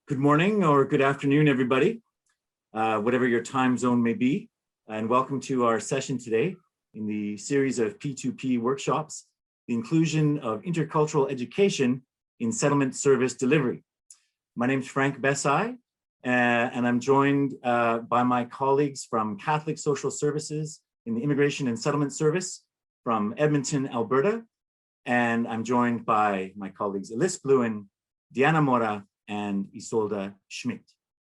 Good morning or good afternoon, everybody, whatever your time zone may be, and welcome to our session today in the series of P2P workshops, the inclusion of intercultural education in settlement service delivery. My name is Frank Bessai, and I'm joined by my colleagues from Catholic Social Services in the Immigration and Settlement Service from Edmonton, Alberta, and I'm joined by my colleagues Elise Bluin, Diana Mora, and Isolda Schmidt.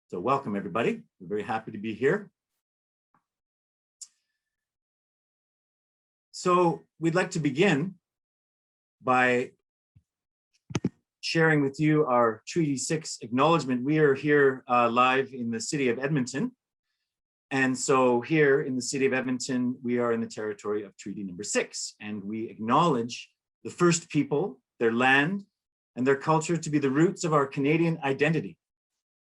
So welcome, everybody. We're very happy to be here. So we'd like to begin by sharing with you our Treaty 6 acknowledgement. We are here live in the City of Edmonton. And so here in the City of Edmonton, we are in the territory of Treaty number 6, and we acknowledge the First People, their land, and their culture to be the roots of our Canadian identity.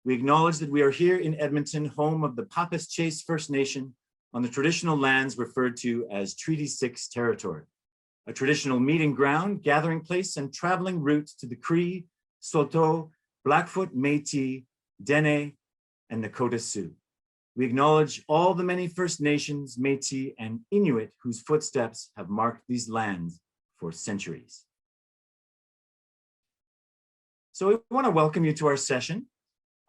We acknowledge that we are here in Edmonton, home of the Pappas Chase First Nation, on the traditional lands referred to as Treaty 6 territory, a traditional meeting ground, gathering place, and traveling route to the Cree, Saulteaux, Blackfoot, Métis, Dene, and Nakota Sioux. We acknowledge all the many First Nations, Métis, and Inuit whose footsteps have marked these lands for centuries. So we want to welcome you to our session.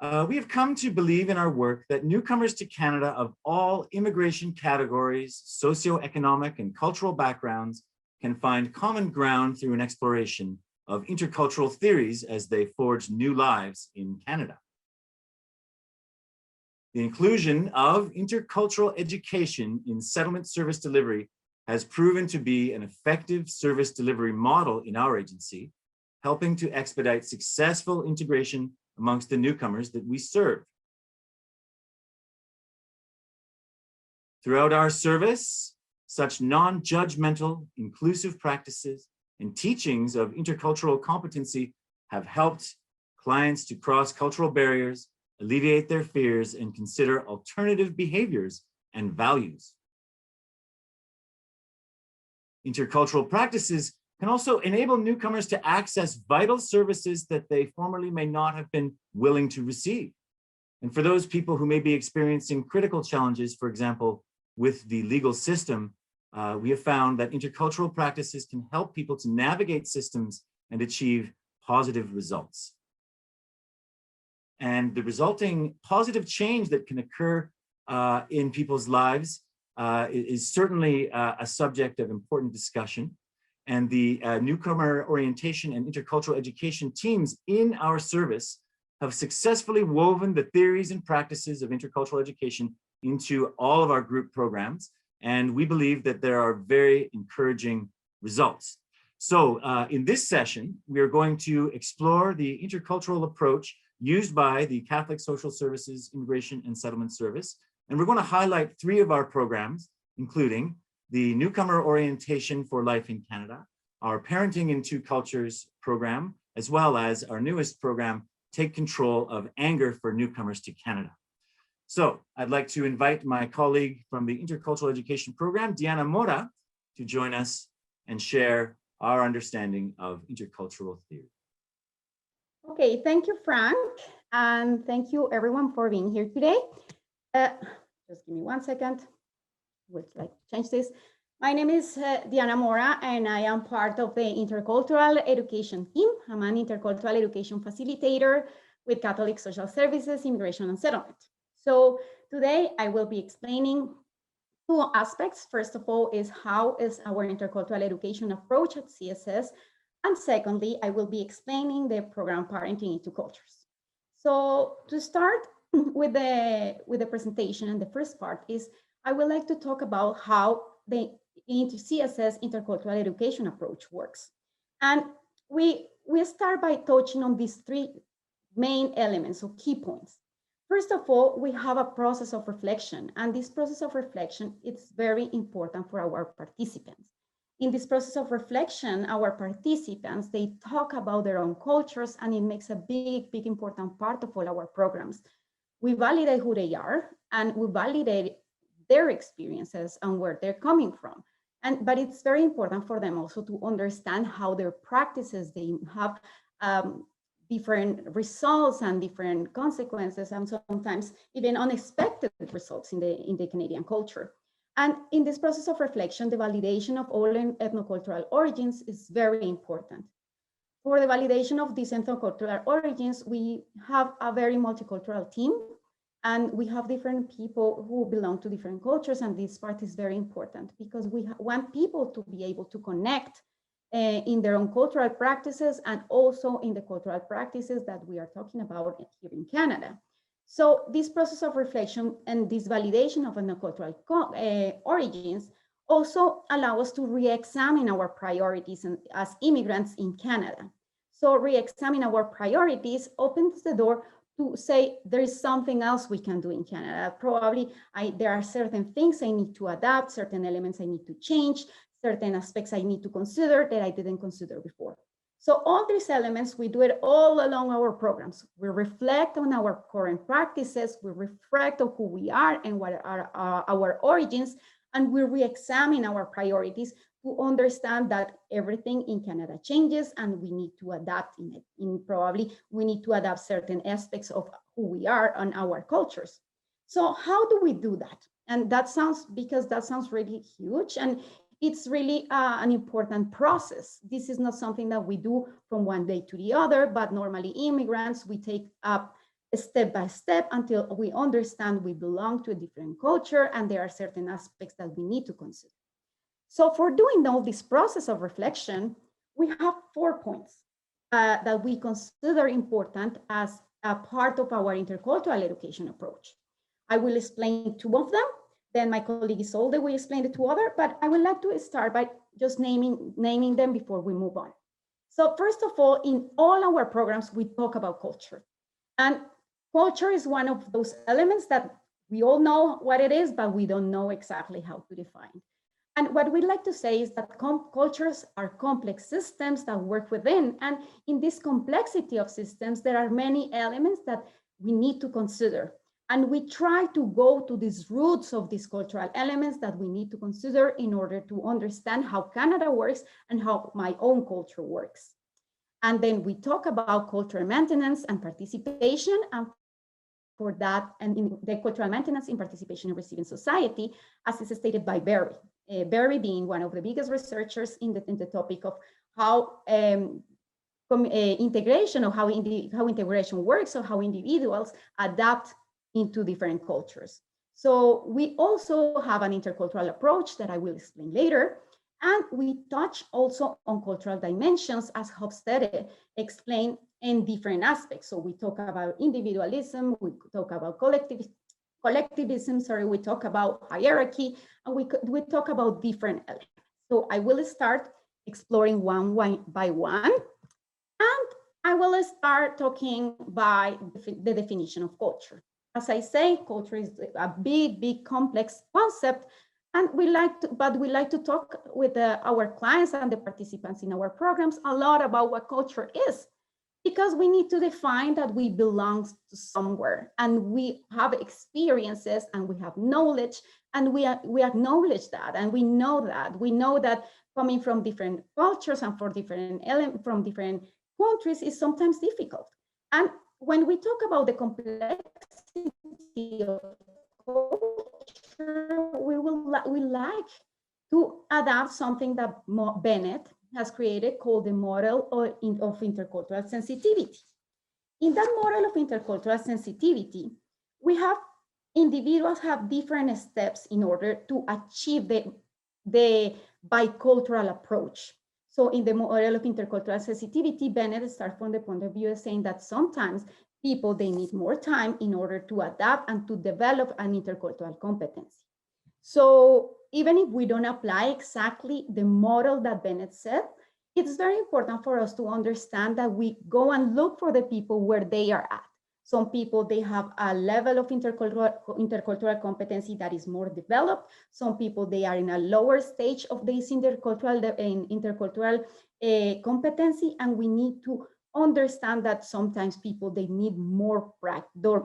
We have come to believe in our work that newcomers to Canada of all immigration categories, socioeconomic and cultural backgrounds can find common ground through an exploration of intercultural theories as they forge new lives in Canada. The inclusion of intercultural education in settlement service delivery has proven to be an effective service delivery model in our agency, helping to expedite successful integration amongst the newcomers that we serve. Throughout our service, such non-judgmental, inclusive practices and teachings of intercultural competency have helped clients to cross cultural barriers, alleviate their fears, and consider alternative behaviors and values. Intercultural practices can also enable newcomers to access vital services that they formerly may not have been willing to receive. And for those people who may be experiencing critical challenges, for example, with the legal system, we have found that intercultural practices can help people to navigate systems and achieve positive results. And the resulting positive change that can occur in people's lives is certainly a subject of important discussion. And the newcomer orientation and intercultural education teams in our service have successfully woven the theories and practices of intercultural education into all of our group programs. And we believe that there are very encouraging results. So in this session, we are going to explore the intercultural approach used by the Catholic Social Services, Immigration and Settlement Service. And we're going to highlight 3 of our programs, including the Newcomer Orientation for Life in Canada, our Parenting in Two Cultures program, as well as our newest program, Take Control of Anger for Newcomers to Canada. So I'd like to invite my colleague from the Intercultural Education program, Diana Mora, to join us and share our understanding of intercultural theory. Okay, thank you, Frank, and thank you everyone for being here today. Just give me 1 second. Would like to change this. My name is Diana Mora, and I am part of the Intercultural Education team. I'm an intercultural education facilitator with Catholic Social Services, Immigration and Settlement. So today I will be explaining 2 aspects. First of all is how is our intercultural education approach at CSS, and secondly, I will be explaining the program Parenting in Two Cultures. So to start with the presentation, and the first part is I would like to talk about how the CSS intercultural education approach works. And we start by touching on these 3 main elements or key points. First of all, we have a process of reflection, and this process of reflection is very important for our participants. In this process of reflection, our participants, they talk about their own cultures, and it makes a big, big important part of all our programs. We validate who they are, and we validate their experiences and where they're coming from. But it's very important for them also to understand how their practices, they have different results and different consequences, and sometimes even unexpected results in the Canadian culture. And in this process of reflection, the validation of all ethnocultural origins is very important. For the validation of these ethnocultural origins, we have a very multicultural team, and we have different people who belong to different cultures, and this part is very important because we want people to be able to connect in their own cultural practices and also in the cultural practices that we are talking about here in Canada. So this process of reflection and this validation of ethnocultural origins also allow us to re-examine our priorities as immigrants in Canada. So re-examine our priorities opens the door to say there is something else we can do in Canada. Probably there are certain things I need to adapt, certain elements I need to change, certain aspects I need to consider that I didn't consider before. So all these elements, we do it all along our programs. We reflect on our current practices, we reflect on who we are and what are our origins, and we re-examine our priorities to understand that everything in Canada changes and we need to adapt in it. Probably we need to adapt certain aspects of who we are and our cultures. So how do we do that? And that sounds really huge, and it's really an important process. This is not something that we do from one day to the other, but normally immigrants, we take up step by step until we understand we belong to a different culture and there are certain aspects that we need to consider. So for doing all this process of reflection, we have 4 points that we consider important as a part of our intercultural education approach. I will explain 2 of them. Then my colleague Isolde will explain the 2 others, but I would like to start by just naming them before we move on. So first of all, in all our programs, we talk about culture. And culture is one of those elements that we all know what it is, but we don't know exactly how to define. And what we'd like to say is that cultures are complex systems that work within. And in this complexity of systems, there are many elements that we need to consider. And we try to go to these roots of these cultural elements that we need to consider in order to understand how Canada works and how my own culture works. And then we talk about cultural maintenance and participation, and for that, and in the cultural maintenance in participation in receiving society, as is stated by Barry. Barry being one of the biggest researchers in the topic of how integration, or how integration works, or how individuals adapt into different cultures. So we also have an intercultural approach that I will explain later. And we touch also on cultural dimensions, as Hofstede explained, in different aspects. So we talk about individualism, we talk about collectivism, we talk about hierarchy, and we talk about different elements. So I will start exploring one by one. And I will start talking by the definition of culture. As I say, culture is a big, complex concept, and we like to talk with our clients and the participants in our programs a lot about what culture is, because we need to define that we belong to somewhere, and we have experiences and we have knowledge, and we acknowledge that, and we know that coming from different cultures and from different countries is sometimes difficult. And when we talk about the complexity of culture, we like to adapt something that Bennett has created called the model of intercultural sensitivity. In that model of intercultural sensitivity, we have individuals have different steps in order to achieve the bicultural approach. So in the model of intercultural sensitivity, Bennett starts from the point of view of saying that sometimes people, they need more time in order to adapt and to develop an intercultural competency. So even if we don't apply exactly the model that Bennett said, it's very important for us to understand that we go and look for the people where they are at. Some people, they have a level of intercultural competency that is more developed. Some people, they are in a lower stage of this intercultural competency, and we need to understand that sometimes people, they need more practice,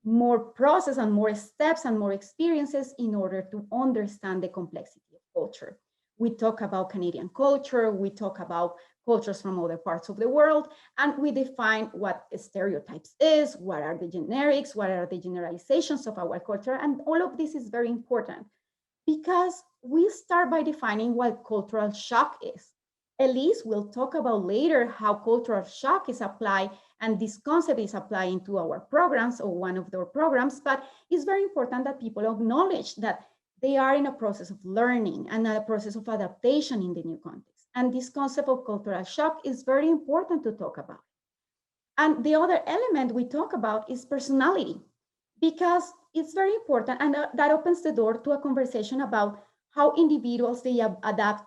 more process and more steps and more experiences in order to understand the complexity of culture. We talk about Canadian culture, we talk about cultures from other parts of the world, and we define what stereotypes is, what are the generics, what are the generalizations of our culture, and all of this is very important because we start by defining what cultural shock is. Elise will talk about later how cultural shock is applied, and this concept is applied into our programs or one of their programs, but it's very important that people acknowledge that they are in a process of learning and a process of adaptation in the new context. And this concept of cultural shock is very important to talk about. And the other element we talk about is personality, because it's very important, and that opens the door to a conversation about how individuals, they adapt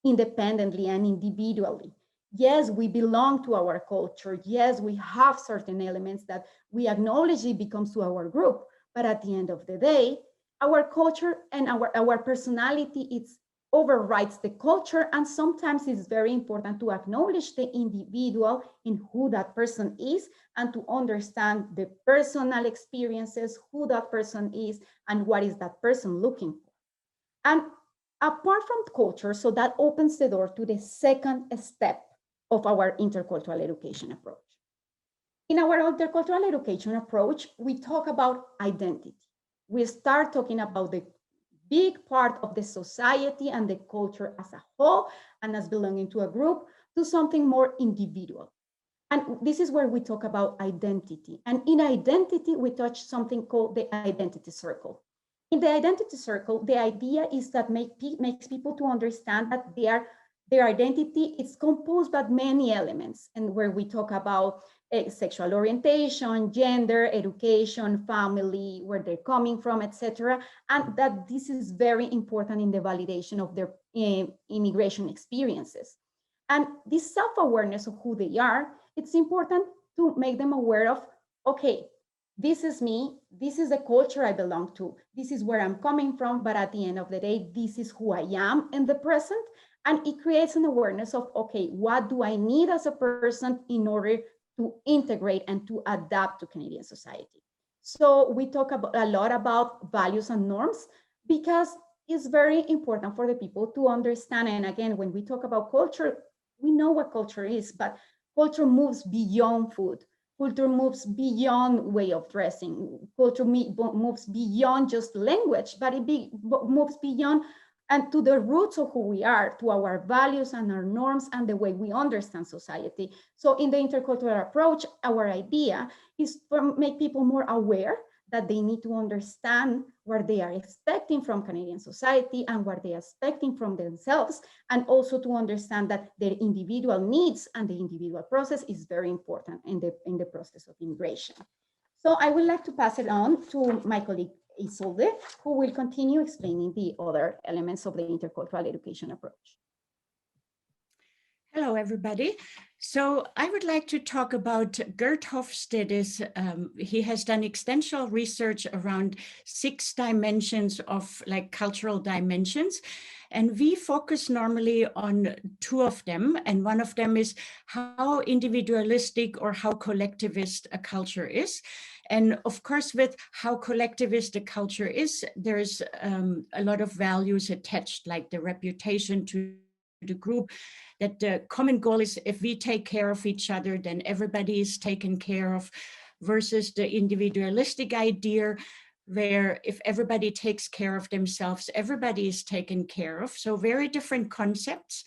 independently and individually. Yes, we belong to our culture. Yes, we have certain elements that we acknowledge it becomes to our group, but at the end of the day, our culture and our personality, it's overrides the culture, and sometimes it's very important to acknowledge the individual in who that person is and to understand the personal experiences, who that person is, and what is that person looking for. And apart from culture, so that opens the door to the second step of our intercultural education approach. In our intercultural education approach, we talk about identity. We start talking about the big part of the society and the culture as a whole and as belonging to a group to something more individual. And this is where we talk about identity. And in identity, we touch something called the identity circle. In the identity circle, the idea is that makes people to understand that their identity is composed by many elements, and where we talk about sexual orientation, gender, education, family, where they're coming from, etc., and that this is very important in the validation of their immigration experiences. And this self-awareness of who they are, it's important to make them aware of, okay, this is me, this is the culture I belong to, this is where I'm coming from, but at the end of the day, this is who I am in the present. And it creates an awareness of, okay, what do I need as a person in order to integrate and to adapt to Canadian society? So we talk a lot about values and norms because it's very important for the people to understand. And again, when we talk about culture, we know what culture is, but culture moves beyond food. Culture moves beyond way of dressing. Culture moves beyond just language, but it moves beyond and to the roots of who we are, to our values and our norms and the way we understand society. So in the intercultural approach, our idea is to make people more aware that they need to understand what they are expecting from Canadian society and what they are expecting from themselves, and also to understand that their individual needs and the individual process is very important in the process of immigration. So I would like to pass it on to my colleague Isolde, who will continue explaining the other elements of the intercultural education approach. Hello, everybody. So I would like to talk about Gert Hofstede's, he has done extensive research around 6 dimensions of like cultural dimensions. And we focus normally on 2 of them. And one of them is how individualistic or how collectivist a culture is. And of course, with how collectivist a culture is, there's a lot of values attached, like the reputation to the group, that the common goal is if we take care of each other, then everybody is taken care of, versus the individualistic idea where if everybody takes care of themselves, everybody is taken care of. So very different concepts.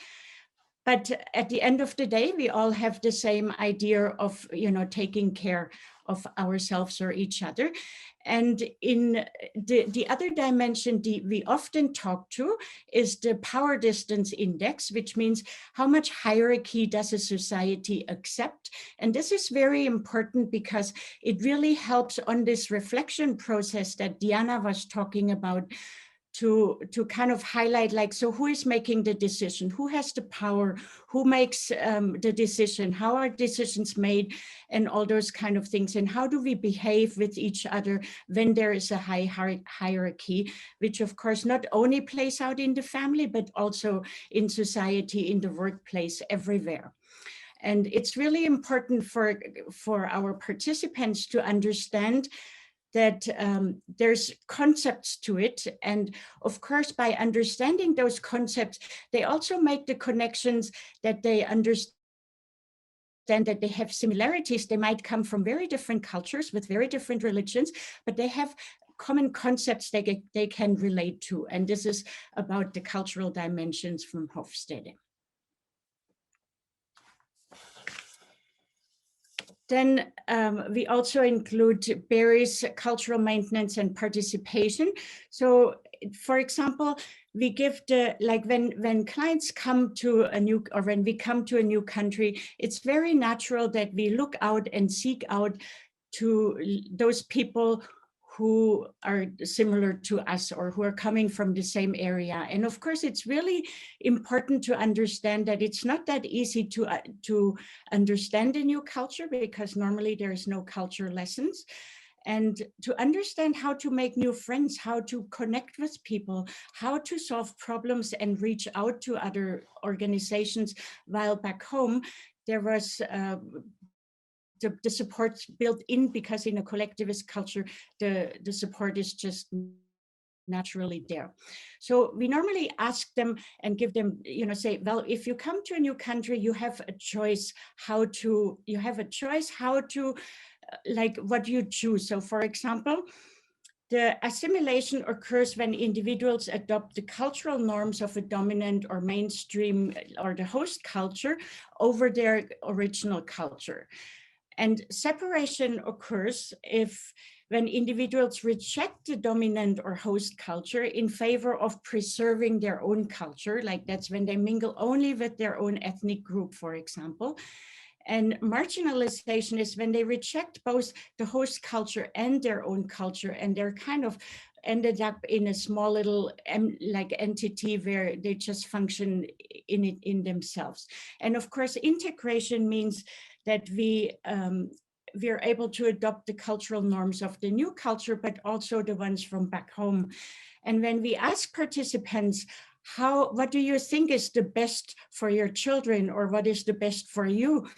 But at the end of the day, we all have the same idea of, taking care of ourselves or each other. And in the other dimension we often talk to is the power distance index, which means how much hierarchy does a society accept? And this is very important because it really helps on this reflection process that Diana was talking about, to kind of highlight, like, so who is making the decision? Who has the power? Who makes the decision? How are decisions made? And all those kind of things. And how do we behave with each other when there is a high hierarchy, which of course not only plays out in the family, but also in society, in the workplace, everywhere. And it's really important for our participants to understand that there's concepts to it. And of course, by understanding those concepts, they also make the connections that they understand that they have similarities. They might come from very different cultures with very different religions, but they have common concepts they can relate to. And this is about the cultural dimensions from Hofstede. Then we also include Barry's cultural maintenance and participation. So for example, we give like when clients come to a new, or when we come to a new country, it's very natural that we look out and seek out to those people who are similar to us or who are coming from the same area. And of course, it's really important to understand that it's not that easy to understand a new culture, because normally there is no culture lessons. And to understand how to make new friends, how to connect with people, how to solve problems and reach out to other organizations, while back home, there was the support built in, because in a collectivist culture, the support is just naturally there. So we normally ask them and give them, say, well, if you come to a new country, you have a choice how to, like what you choose. So for example, the assimilation occurs when individuals adopt the cultural norms of a dominant or mainstream or the host culture over their original culture. And separation occurs when individuals reject the dominant or host culture in favor of preserving their own culture, like that's when they mingle only with their own ethnic group, for example. And marginalization is when they reject both the host culture and their own culture, and they're kind of ended up in a small little like entity where they just function in themselves. And of course, integration means that we're able to adopt the cultural norms of the new culture, but also the ones from back home. And when we ask participants, what do you think is the best for your children, or what is the best for you?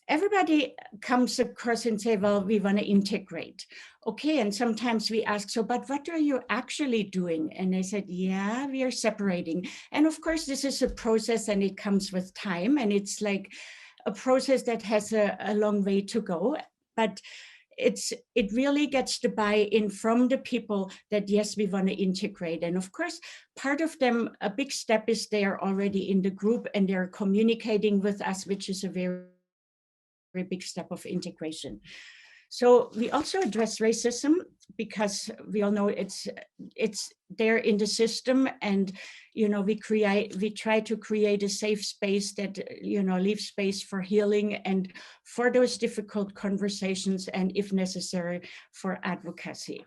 Everybody comes across and say, well, we want to integrate. Okay, and sometimes we ask, so, but what are you actually doing? And they said, yeah, we are separating. And of course, this is a process and it comes with time. And it's like a process that has a long way to go. But it really gets the buy-in from the people that, yes, we want to integrate. And of course, part of them, a big step is they are already in the group and they're communicating with us, which is a very big step of integration. So we also address racism, because we all know it's there in the system, and we try to create a safe space that leaves space for healing and for those difficult conversations, and if necessary, for advocacy.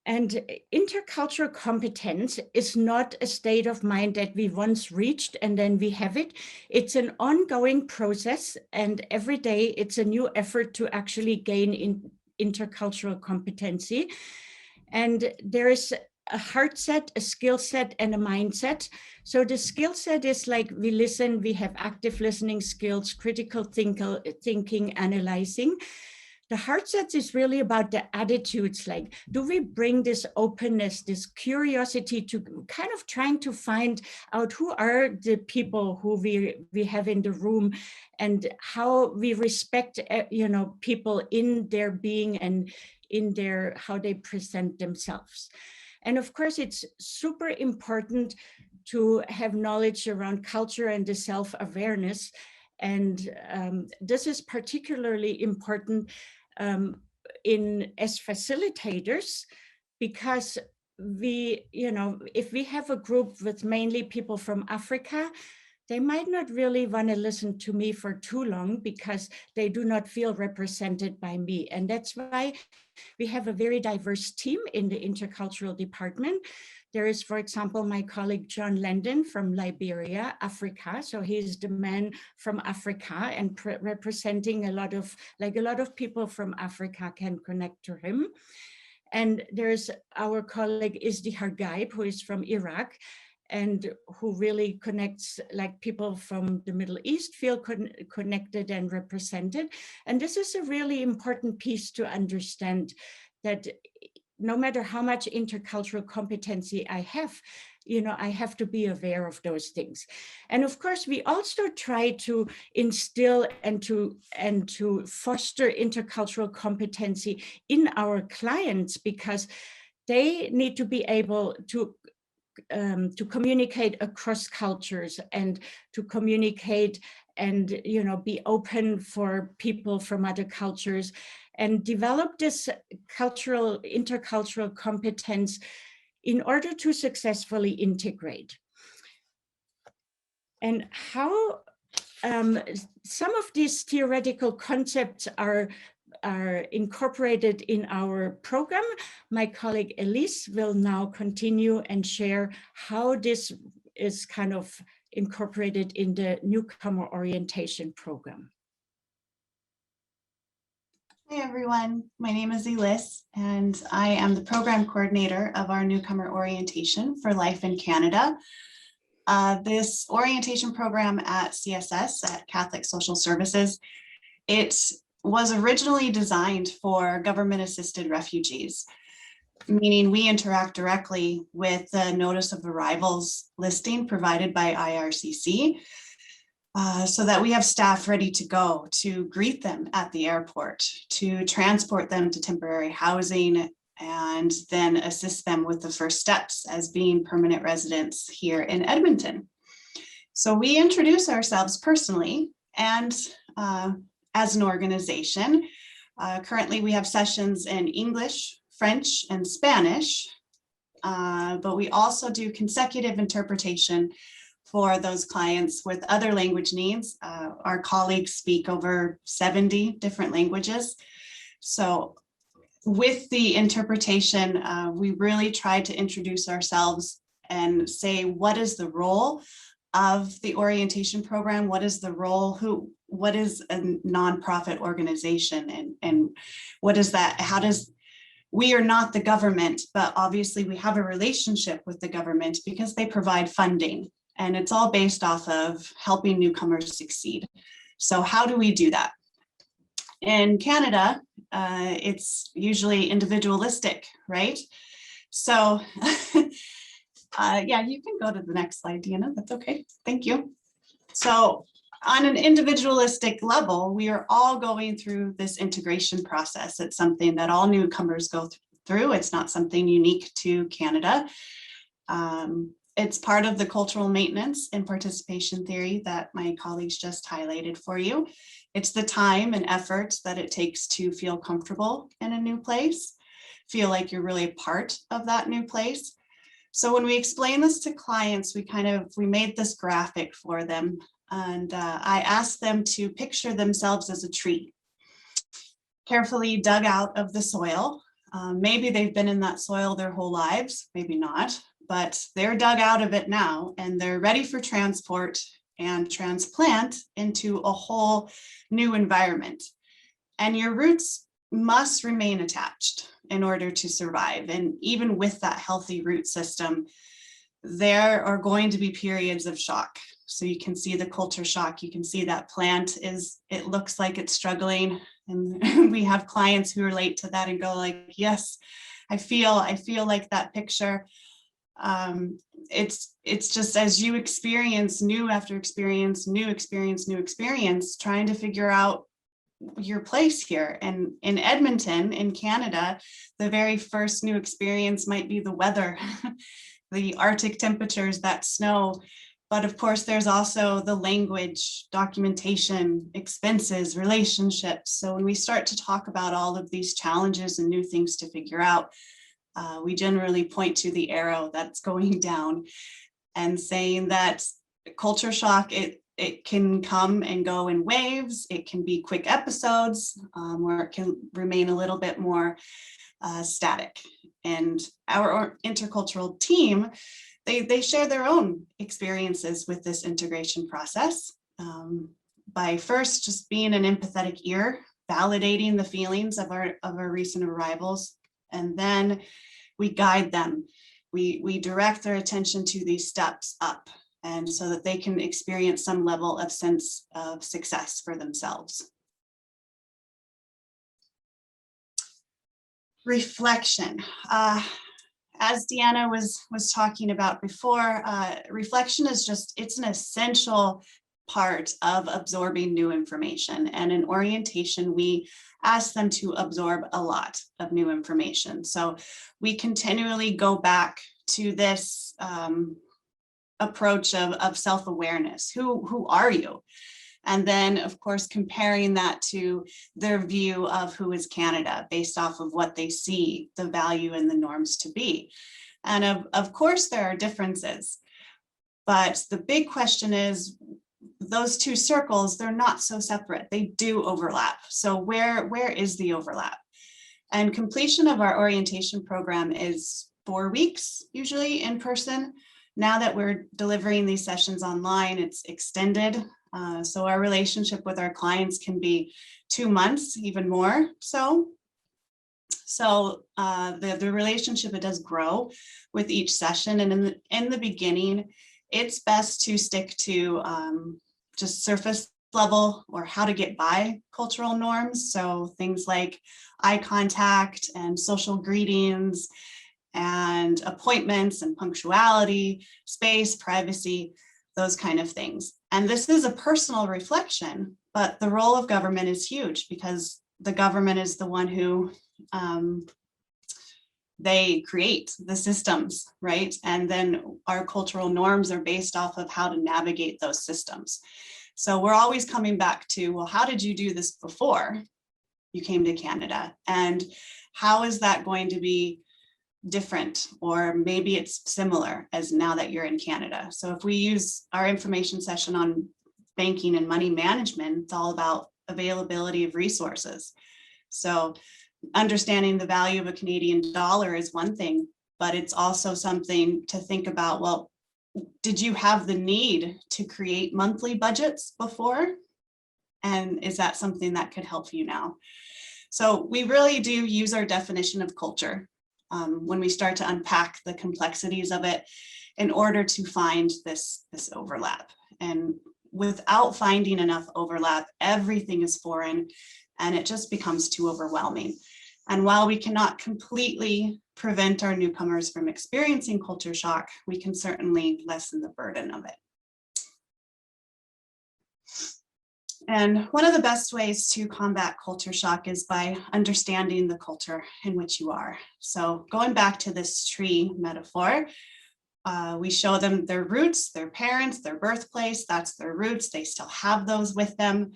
And intercultural competence is not a state of mind that we once reached and then we have it. It's an ongoing process, and every day it's a new effort to actually gain intercultural competency. And there is a heart set, a skill set, and a mindset. So the skill set is like we listen, we have active listening skills, critical thinking, analyzing. The heart set is really about the attitudes, like, do we bring this openness, this curiosity to kind of trying to find out who are the people who we have in the room, and how we respect, people in their being and in how they present themselves. And of course, it's super important to have knowledge around culture and the self-awareness. And this is particularly important as facilitators, because if we have a group with mainly people from Africa, they might not really want to listen to me for too long because they do not feel represented by me. And that's why we have a very diverse team in the intercultural department. There is, for example, my colleague John Landon from Liberia, Africa. So he's the man from Africa, and representing a lot of people from Africa can connect to him. And there's our colleague Izdihar Gaib, who is from Iraq. and who really connects, like people from the Middle East feel connected and represented. And this is a really important piece to understand, that no matter how much intercultural competency I have, I have to be aware of those things. And of course, we also try to instill and to foster intercultural competency in our clients, because they need to be able to communicate across cultures, and to communicate and be open for people from other cultures, and develop this intercultural competence in order to successfully integrate. And how some of these theoretical concepts are incorporated in our program. My colleague Elise will now continue and share how this is kind of incorporated in the Newcomer orientation program. Hi everyone, my name is Elise and I am the program coordinator of our Newcomer orientation for Life in Canada. This orientation program at CSS, at Catholic Social Services, it was originally designed for government-assisted refugees, meaning we interact directly with the notice of arrivals listing provided by IRCC, so that we have staff ready to go to greet them at the airport, to transport them to temporary housing, and then assist them with the first steps as being permanent residents here in Edmonton. So we introduce ourselves personally and as an organization. Currently we have sessions in English, French, and Spanish, but we also do consecutive interpretation for those clients with other language needs. Our colleagues speak over 70 different languages. So with the interpretation, we really try to introduce ourselves and say, what is the role of the orientation program? What is the role? What is a nonprofit organization? And what is that? How does, we are not the government, but obviously we have a relationship with the government because they provide funding. And it's all based off of helping newcomers succeed. So how do we do that? In Canada, it's usually individualistic, right? So yeah, you can go to the next slide, Deanna, that's okay, thank you. So on an individualistic level, we are all going through this integration process. It's something that all newcomers go through. It's not something unique to Canada. It's part of the cultural maintenance and participation theory that my colleagues just highlighted for you. It's the time and effort that it takes to feel comfortable in a new place, feel like you're really a part of that new place. So when we explain this to clients, we made this graphic for them, and I asked them to picture themselves as a tree, carefully dug out of the soil. Maybe they've been in that soil their whole lives, maybe not, but they're dug out of it now and they're ready for transport and transplant into a whole new environment. And your roots must remain attached in order to survive. And even with that healthy root system, there are going to be periods of shock. So you can see the culture shock. You can see that plant it looks like it's struggling. And we have clients who relate to that and go like, yes, I feel like that picture. It's just as you experience new after experience, new experience, trying to figure out your place here. And in Edmonton, in Canada, the very first new experience might be the weather, the Arctic temperatures, that snow. But of course, there's also the language, documentation, expenses, relationships. So when we start to talk about all of these challenges and new things to figure out, we generally point to the arrow that's going down and saying that culture shock, it can come and go in waves. It can be quick episodes, or it can remain a little bit more static. And our intercultural team, they share their own experiences with this integration process by first just being an empathetic ear, validating the feelings of our recent arrivals, and then we guide them we direct their attention to these steps up, and so that they can experience some level of sense of success for themselves. Reflection. As Deanna was talking about before, reflection is it's an essential part of absorbing new information. And in orientation, we ask them to absorb a lot of new information. So we continually go back to this approach of self-awareness. Who are you? And then, of course, comparing that to their view of who is Canada based off of what they see the value and the norms to be. And of course, there are differences. But the big question is, those two circles, they're not so separate. They do overlap. So where is the overlap? And completion of our orientation program is 4 weeks, usually in person. Now that we're delivering these sessions online, it's extended. So our relationship with our clients can be 2 months, even more so. So the relationship, it does grow with each session. And in the beginning, it's best to stick to just surface level or how to get by cultural norms. So things like eye contact and social greetings and appointments and punctuality, space, privacy, those kind of things. And this is a personal reflection, but the role of government is huge because the government is the one who they create the systems, right? And then our cultural norms are based off of how to navigate those systems. So we're always coming back to, well, how did you do this before you came to Canada? And how is that going to be different? Or maybe it's similar as now that you're in Canada. So if we use our information session on banking and money management, it's all about availability of resources. So understanding the value of a Canadian dollar is one thing, but it's also something to think about. Well, did you have the need to create monthly budgets before? And is that something that could help you now? So we really do use our definition of culture when we start to unpack the complexities of it in order to find this overlap. And without finding enough overlap, everything is foreign and it just becomes too overwhelming. And while we cannot completely prevent our newcomers from experiencing culture shock, we can certainly lessen the burden of it. And one of the best ways to combat culture shock is by understanding the culture in which you are. So going back to this tree metaphor, we show them their roots, their parents, their birthplace, that's their roots. They still have those with them.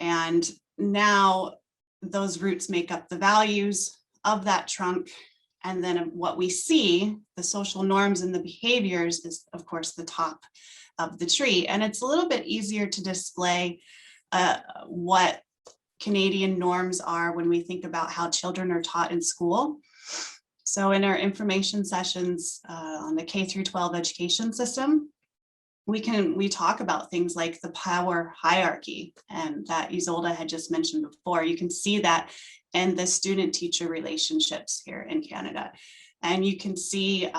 And now those roots make up the values of that trunk. And then what we see, the social norms and the behaviors is, of course, the top of the tree. And it's a little bit easier to display what Canadian norms are when we think about how children are taught in school. So in our information sessions on the K through 12 education system, we talk about things like the power hierarchy, and that Isolde had just mentioned before. You can see that in the student-teacher relationships here in Canada. And you can see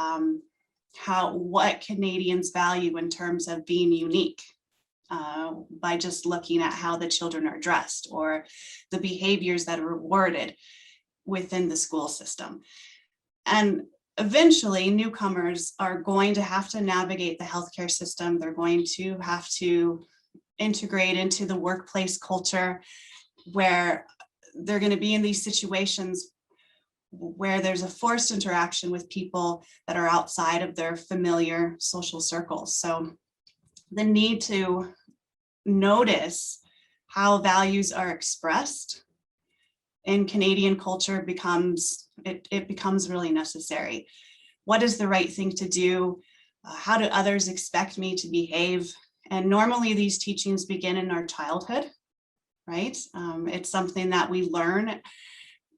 what Canadians value in terms of being unique by just looking at how the children are dressed or the behaviors that are rewarded within the school system. And eventually, newcomers are going to have to navigate the healthcare system. They're going to have to integrate into the workplace culture where they're going to be in these situations where there's a forced interaction with people that are outside of their familiar social circles. So the need to notice how values are expressed in Canadian culture becomes really necessary. What is the right thing to do? How do others expect me to behave? And normally these teachings begin in our childhood, right? It's something that we learn.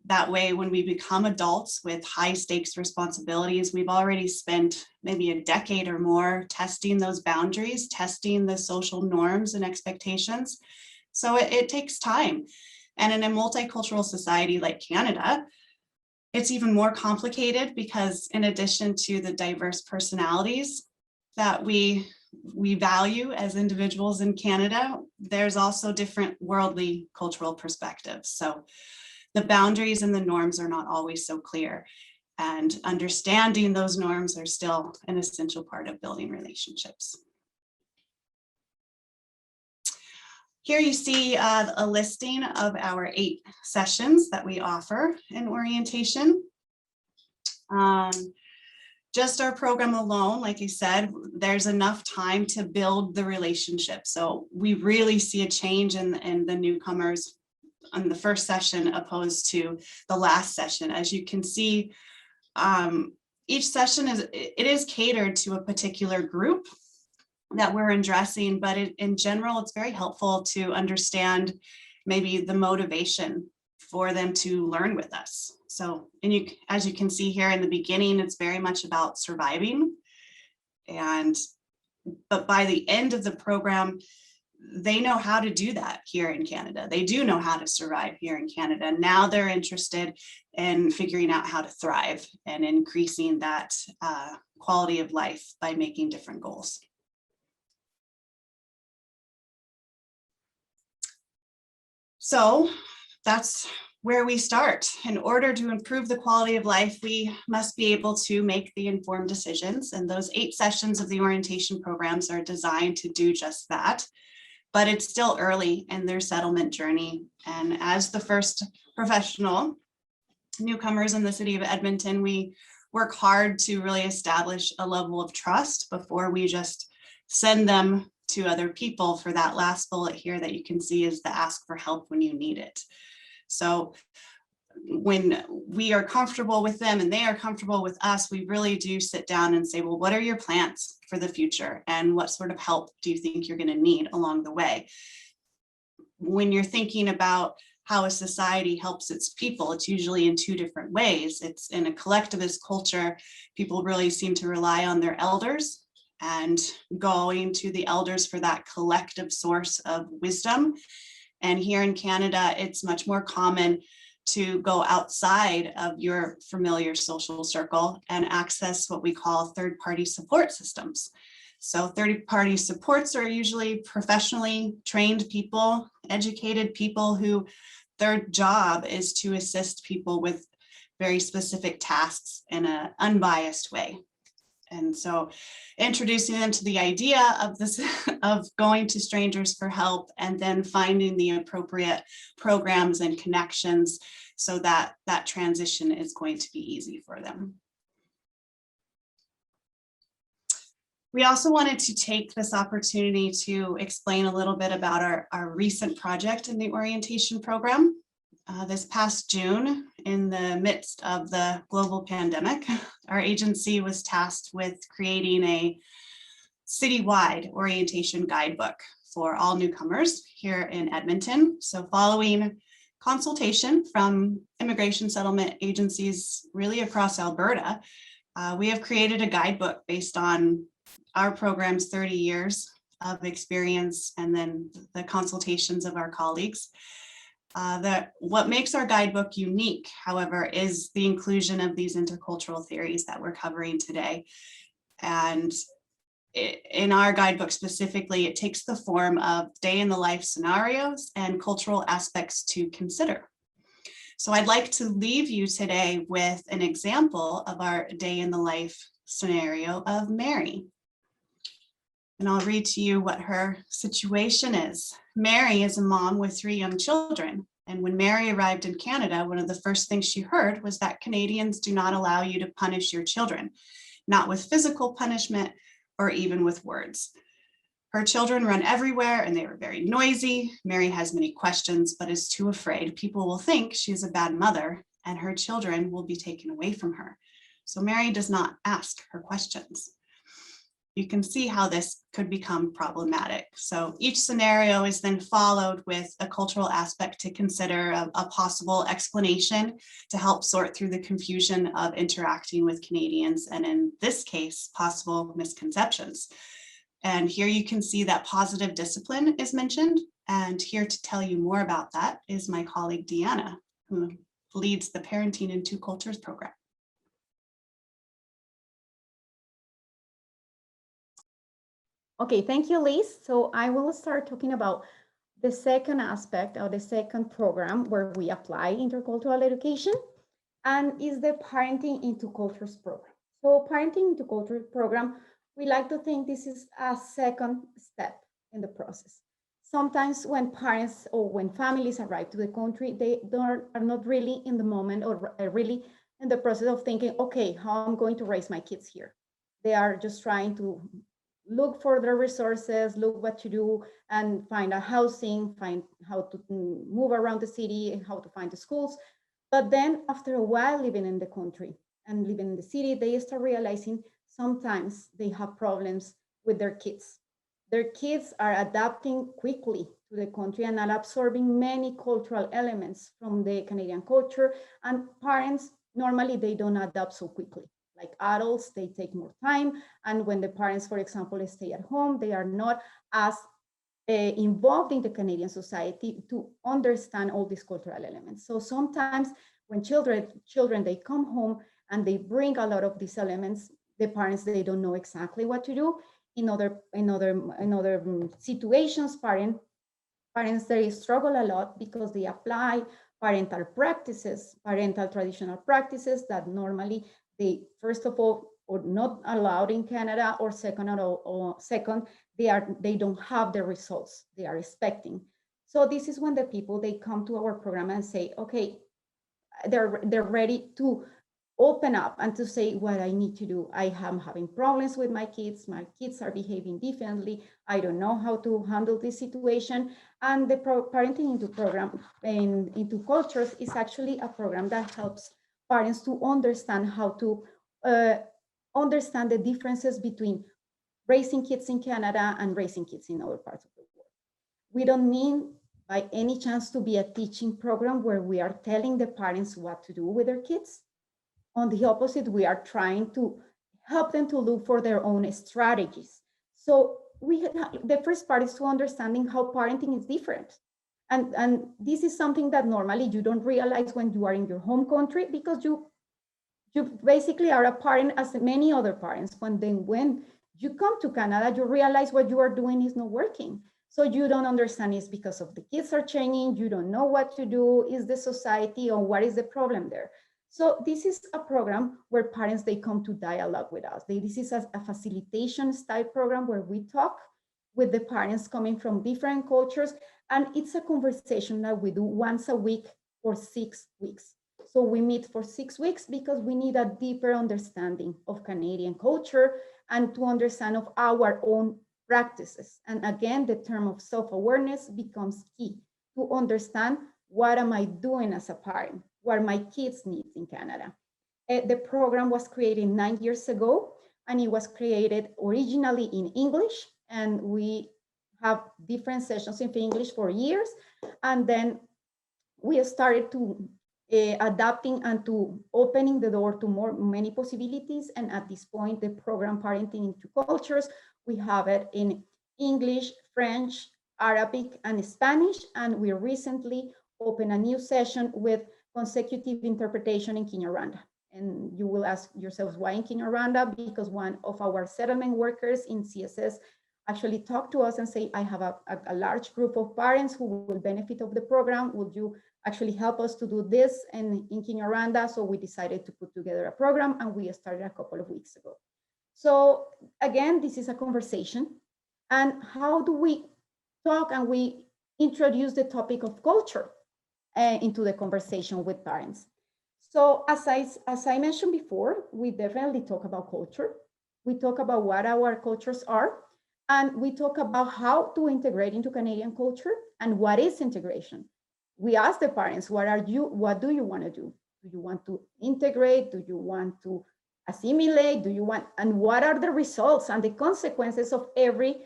That way, when we become adults with high stakes responsibilities, we've already spent maybe a decade or more testing those boundaries, testing the social norms and expectations. So it takes time. And in a multicultural society like Canada, It's even more complicated because in addition to the diverse personalities that we value as individuals in Canada, there's also different worldly cultural perspectives. So the boundaries and the norms are not always so clear, and understanding those norms are still an essential part of building relationships. Here you see a listing of our 8 sessions that we offer in orientation. Just our program alone, like I said, there's enough time to build the relationship. So we really see a change in the newcomers on the first session opposed to the last session. As you can see, each session is catered to a particular group that we're addressing, but in general, it's very helpful to understand maybe the motivation for them to learn with us. So, as you can see here in the beginning, it's very much about surviving. But by the end of the program, they know how to do that here in Canada. They do know how to survive here in Canada. Now they're interested in figuring out how to thrive and increasing that quality of life by making different goals. So that's where we start. In order to improve the quality of life, we must be able to make the informed decisions. And those 8 sessions of the orientation programs are designed to do just that. But it's still early in their settlement journey. And as the first professional newcomers in the City of Edmonton, we work hard to really establish a level of trust before we just send them to other people. For that last bullet here that you can see is the ask for help when you need it. So when we are comfortable with them and they are comfortable with us, we really do sit down and say, well, what are your plans for the future? And what sort of help do you think you're going to need along the way? When you're thinking about how a society helps its people, it's usually in 2 different ways. It's in a collectivist culture. People really seem to rely on their elders and going to the elders for that collective source of wisdom. And here in Canada, it's much more common to go outside of your familiar social circle and access what we call third-party support systems. So third-party supports are usually professionally trained people, educated people who their job is to assist people with very specific tasks in an unbiased way. And so introducing them to the idea of this, of going to strangers for help, and then finding the appropriate programs and connections so that that transition is going to be easy for them. We also wanted to take this opportunity to explain a little bit about our recent project in the orientation program. This past June, in the midst of the global pandemic, our agency was tasked with creating a citywide orientation guidebook for all newcomers here in Edmonton. So following consultation from immigration settlement agencies really across Alberta, we have created a guidebook based on our program's 30 years of experience and then the consultations of our colleagues. What makes our guidebook unique, however, is the inclusion of these intercultural theories that we're covering today. And in our guidebook specifically, it takes the form of day in the life scenarios and cultural aspects to consider. So I'd like to leave you today with an example of our day in the life scenario of Mary. And I'll read to you what her situation is. Mary is a mom with 3 young children. And when Mary arrived in Canada, one of the first things she heard was that Canadians do not allow you to punish your children, not with physical punishment or even with words. Her children run everywhere and they are very noisy. Mary has many questions, but is too afraid people will think she's a bad mother and her children will be taken away from her. So Mary does not ask her questions. You can see how this could become problematic. So each scenario is then followed with a cultural aspect to consider, a possible explanation to help sort through the confusion of interacting with Canadians, and in this case, possible misconceptions. And here you can see that positive discipline is mentioned. And here to tell you more about that is my colleague, Deanna, who leads the Parenting in Two Cultures program. Okay, thank you, Liz. So I will start talking about the second aspect of the second program where we apply intercultural education, and is the Parenting into Cultures program. So Parenting into Cultures program, we like to think this is a second step in the process. Sometimes when parents or when families arrive to the country, they are not really in the moment or really in the process of thinking, okay, how I'm going to raise my kids here. They are just trying to look for their resources, look what to do, and find a housing, find how to move around the city, how to find the schools. But then after a while living in the country and living in the city, they start realizing sometimes they have problems with their kids. Their kids are adapting quickly to the country and are absorbing many cultural elements from the Canadian culture. And parents, normally they don't adapt so quickly. Like adults, they take more time. And when the parents, for example, stay at home, they are not as involved in the Canadian society to understand all these cultural elements. So sometimes when children they come home and they bring a lot of these elements, the parents, they don't know exactly what to do. In other situations, parents they struggle a lot because they apply parental traditional practices that normally they, first of all, are not allowed in Canada, or second, they don't have the results they are expecting. So this is when the people, they come to our program and say, okay, they're ready to open up and to say what I need to do. I am having problems with my kids are behaving differently, I don't know how to handle this situation. And the Parenting into program into Cultures is actually a program that helps parents to understand how to understand the differences between raising kids in Canada and raising kids in other parts of the world. We don't mean by any chance to be a teaching program where we are telling the parents what to do with their kids. On the opposite, we are trying to help them to look for their own strategies. So the first part is to understanding how parenting is different. And this is something that normally you don't realize when you are in your home country, because you basically are a parent as many other parents. When you come to Canada, you realize what you are doing is not working. So you don't understand it's because of the kids are changing, you don't know what to do, is the society, or what is the problem there. So this is a program where parents, they come to dialogue with us. This is a facilitation style program where we talk with the parents coming from different cultures. And it's a conversation that we do once a week for 6 weeks. So we meet for 6 weeks because we need a deeper understanding of Canadian culture and to understand of our own practices. And again, the term of self-awareness becomes key to understand, what am I doing as a parent? What are my kids' needs in Canada? The program was created 9 years ago, and it was created originally in English, and we have different sessions in English for years. And then we started to adapting and to opening the door to many possibilities. And at this point, the program Parenting into Cultures, we have it in English, French, Arabic, and Spanish. And we recently opened a new session with consecutive interpretation in Kinyarwanda. And you will ask yourselves, why in Kinyarwanda? Because one of our settlement workers in CSS actually talked to us and say, I have a large group of parents who will benefit of the program. Would you actually help us to do this in Kinyarwanda? So we decided to put together a program, and we started a couple of weeks ago. So again, this is a conversation. And how do we talk and we introduce the topic of culture into the conversation with parents? So as I mentioned before, we definitely talk about culture. We talk about what our cultures are, and we talk about how to integrate into Canadian culture and what is integration. We ask the parents, what do you want to do? Do you want to integrate? Do you want to assimilate? And what are the results and the consequences of every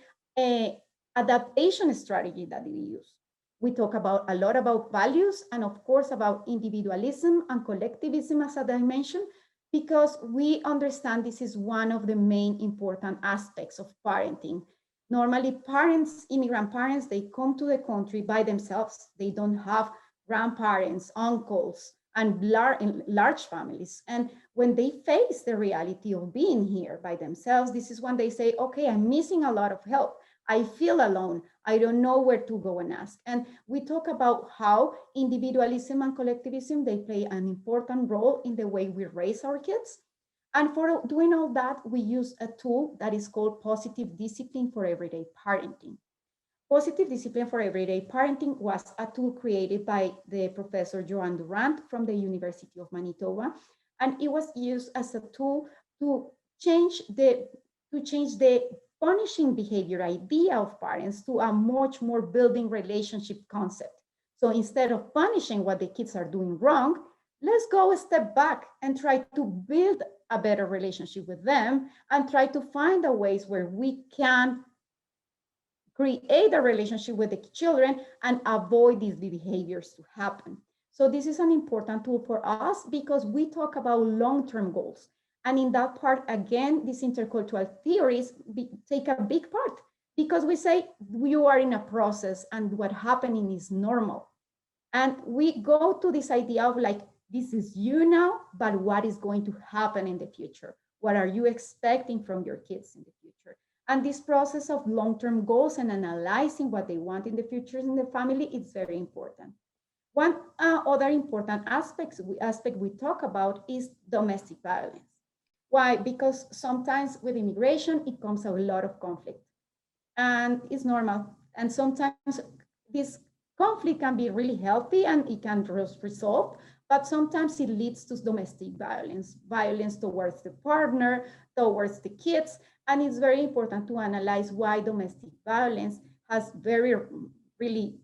adaptation strategy that we use? We talk a lot about values, and of course about individualism and collectivism as a dimension, because we understand this is one of the main important aspects of parenting. Normally parents, immigrant parents, they come to the country by themselves. They don't have grandparents, uncles, and in large families. And when they face the reality of being here by themselves, this is when they say, okay, I'm missing a lot of help. I feel alone. I don't know where to go and ask. And we talk about how individualism and collectivism, they play an important role in the way we raise our kids. And for doing all that, we use a tool that is called positive discipline for everyday parenting. Positive discipline for everyday parenting was a tool created by the professor Joan Durant from the University of Manitoba. And it was used as a tool to change the punishing behavior idea of parents to a much more building relationship concept. So instead of punishing what the kids are doing wrong, let's go a step back and try to build a better relationship with them and try to find the ways where we can create a relationship with the children and avoid these behaviors to happen. So this is an important tool for us because we talk about long-term goals. And in that part, again, these intercultural theories take a big part because we say you are in a process and what's happening is normal. And we go to this idea of like, this is you now, but what is going to happen in the future? What are you expecting from your kids in the future? And this process of long-term goals and analyzing what they want in the future in the family is very important. One other important aspect we talk about is domestic violence. Why? Because sometimes with immigration, it comes a lot of conflict. And it's normal. And sometimes this conflict can be really healthy and it can resolve, but sometimes it leads to domestic violence, violence towards the partner, towards the kids. And it's very important to analyze why domestic violence has really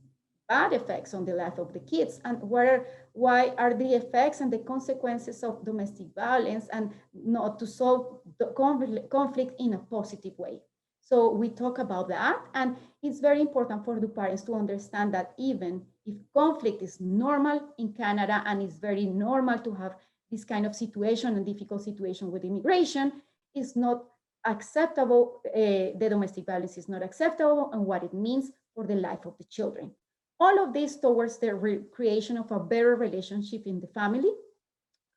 bad effects on the life of the kids and why are the effects and the consequences of domestic violence and not to solve the conflict in a positive way. So we talk about that, and it's very important for the parents to understand that even if conflict is normal in Canada and it's very normal to have this kind of situation and difficult situation with immigration, it's not acceptable, the domestic violence is not acceptable and what it means for the life of the children. All of this towards the creation of a better relationship in the family.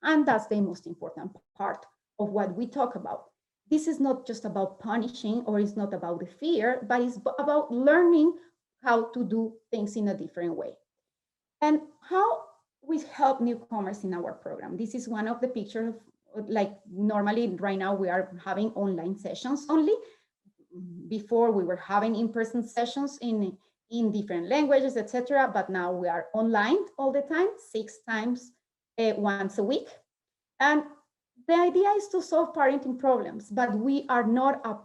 And that's the most important part of what we talk about. This is not just about punishing or it's not about the fear, but it's about learning how to do things in a different way. And how we help newcomers in our program. This is one of the pictures of, like normally right now we are having online sessions only. Before we were having in-person sessions in different languages, etc. But now we are online all the time, 6 times once a week. And the idea is to solve parenting problems, but we are not a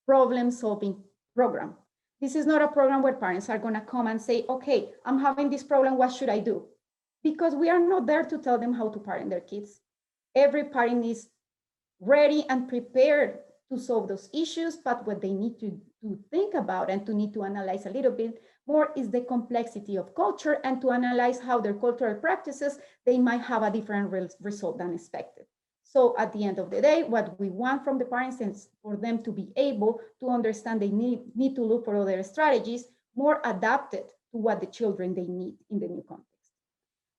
problem-solving program. This is not a program where parents are gonna come and say, okay, I'm having this problem, what should I do? Because we are not there to tell them how to parent their kids. Every parent is ready and prepared to solve those issues, but what they need to think about and to need to analyze a little bit more is the complexity of culture and to analyze how their cultural practices, they might have a different result than expected. So at the end of the day, what we want from the parents is for them to be able to understand they need to look for other strategies more adapted to what the children they need in the new context.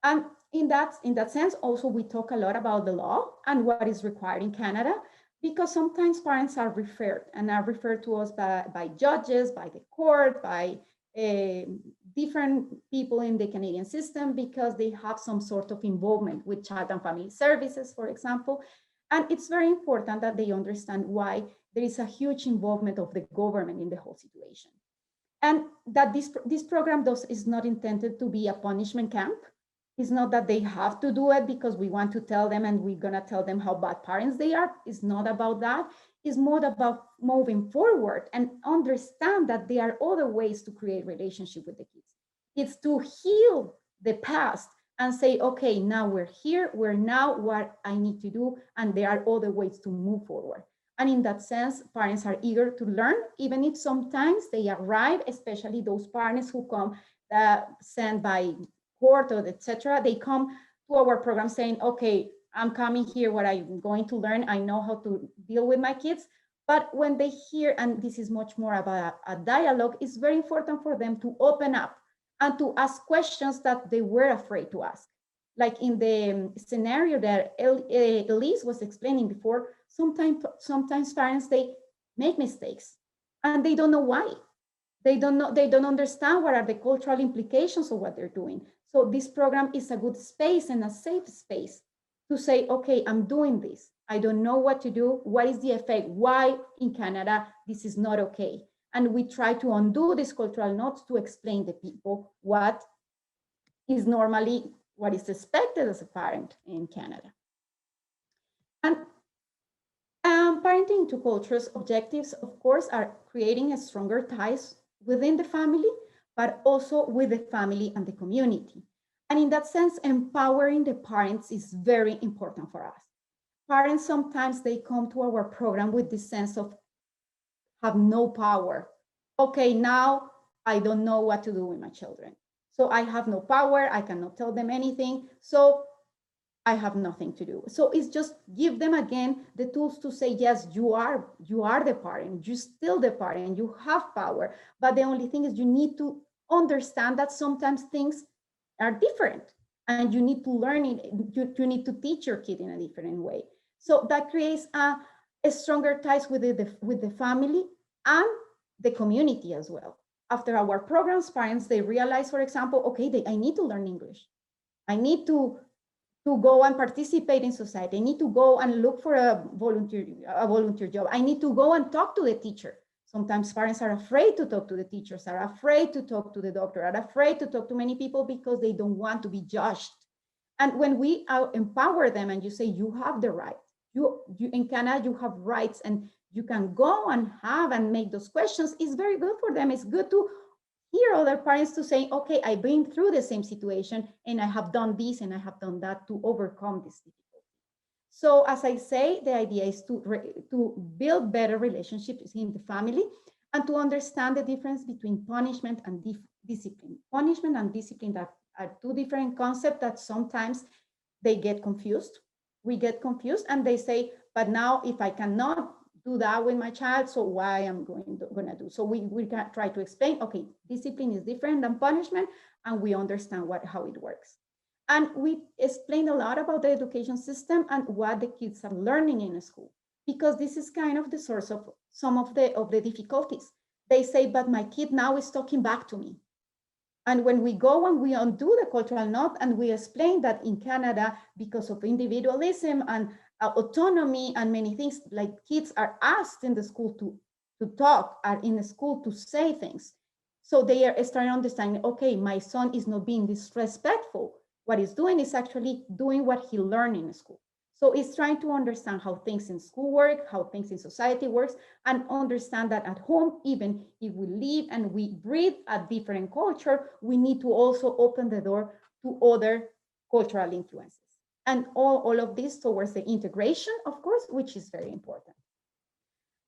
And in that sense, also we talk a lot about the law and what is required in Canada, because sometimes parents are referred to us by judges, by the court, by different people in the Canadian system because they have some sort of involvement with child and family services, for example. And it's very important that they understand why there is a huge involvement of the government in the whole situation. And that this program is not intended to be a punishment camp. It's not that they have to do it because we want to tell them and we're gonna tell them how bad parents they are. It's not about that. It's more about moving forward and understand that there are other ways to create relationship with the kids. It's to heal the past and say, okay, now we're here, we're now what I need to do, and there are other ways to move forward. And in that sense, parents are eager to learn, even if sometimes they arrive, especially those parents who come sent by court or etc. They come to our program saying, okay, I'm coming here, what I'm going to learn, I know how to deal with my kids. But when they hear, and this is much more about a dialogue, it's very important for them to open up and to ask questions that they were afraid to ask. like in the scenario that Elise was explaining before, sometimes parents, they make mistakes and they don't know why. They don't understand what are the cultural implications of what they're doing. So this program is a good space and a safe space to say, okay, I'm doing this. I don't know what to do. What is the effect? Why in Canada this is not okay? And we try to undo these cultural notes to explain to people what is normally what is expected as a parent in Canada. And parenting to cultures objectives, of course, are creating a stronger ties within the family, but also with the family and the community. And in that sense, empowering the parents is very important for us. Parents, sometimes they come to our program with this sense of have no power. Okay, now I don't know what to do with my children. So I have no power, I cannot tell them anything. So I have nothing to do. So it's just give them again the tools to say, yes, you are the parent, you're still the parent, you have power. But the only thing is you need to understand that sometimes things are different and you need to learn it, you need to teach your kid in a different way. So that creates a stronger ties with the family and the community as well. After our programs, parents, they realize, for example, okay, I need to learn English. I need to go and participate in society. I need to go and look for a volunteer job. I need to go and talk to the teacher. Sometimes parents are afraid to talk to the teachers, are afraid to talk to the doctor, are afraid to talk to many people because they don't want to be judged. And when we empower them and you say, you have the right, you in Canada, you have rights and you can go and have and make those questions, it's very good for them. It's good to hear other parents to say, okay, I've been through the same situation and I have done this and I have done that to overcome this difficulty. So as I say, the idea is to build better relationships in the family and to understand the difference between punishment and discipline. Punishment and discipline are two different concepts that sometimes they get confused. We get confused and they say, but now if I cannot do that with my child, so why I'm gonna do? So we can try to explain, okay, discipline is different than punishment, and we understand how it works. And we explained a lot about the education system and what the kids are learning in school, because this is kind of the source of some of the difficulties. They say, but my kid now is talking back to me. And when we go and we undo the cultural knot and we explain that in Canada, because of individualism and autonomy and many things, like kids are asked in the school to talk, are in the school to say things. So they are starting understanding, okay, my son is not being disrespectful. What he's doing is actually doing what he learned in school. So it's trying to understand how things in school work, how things in society works, and understand that at home, even if we live and we breathe a different culture, we need to also open the door to other cultural influences. And all of this towards the integration, of course, which is very important.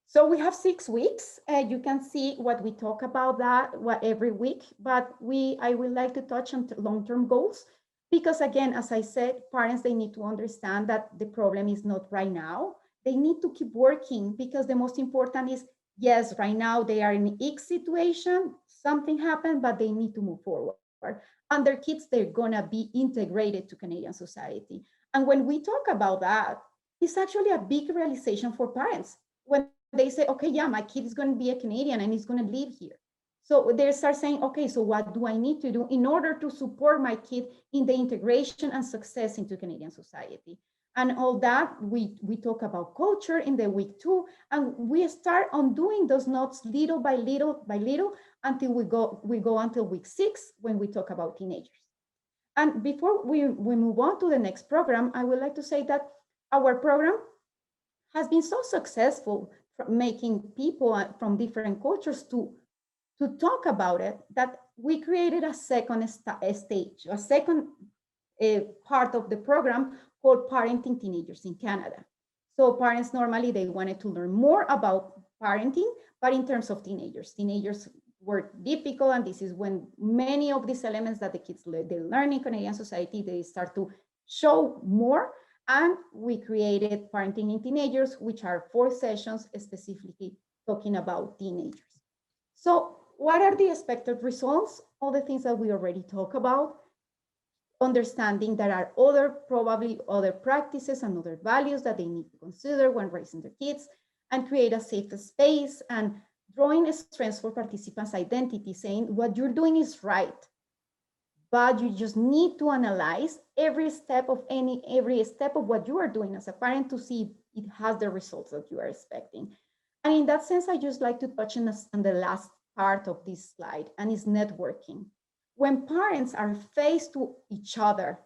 So we have 6 weeks. You can see what we talk about that every week, but I would like to touch on long-term goals. Because again, as I said, parents, they need to understand that the problem is not right now. They need to keep working because the most important is, yes, right now they are in X situation, something happened, but they need to move forward. And their kids, they're gonna be integrated to Canadian society. And when we talk about that, it's actually a big realization for parents. When they say, okay, yeah, my kid is gonna be a Canadian and he's gonna live here. So they start saying, okay, so what do I need to do in order to support my kid in the integration and success into Canadian society? And all that, we talk about culture in the week 2, and we start on doing those notes little by little by little until we go until week 6 when we talk about teenagers. And before we move on to the next program, I would like to say that our program has been so successful making people from different cultures to talk about it, that we created a second stage, a second part of the program called Parenting Teenagers in Canada. So parents normally, they wanted to learn more about parenting, but in terms of teenagers were difficult, and this is when many of these elements that the kids they learn in Canadian society, they start to show more. And we created Parenting in Teenagers, which are 4 sessions specifically talking about teenagers. So what are the expected results? All the things that we already talked about. understanding there are probably other practices and other values that they need to consider when raising their kids, and create a safe space and drawing a strengths for participants' identity, saying what you're doing is right, but you just need to analyze every step of what you are doing as a parent to see if it has the results that you are expecting. And in that sense, I just like to touch on the last part of this slide, and is networking. When parents are faced to each other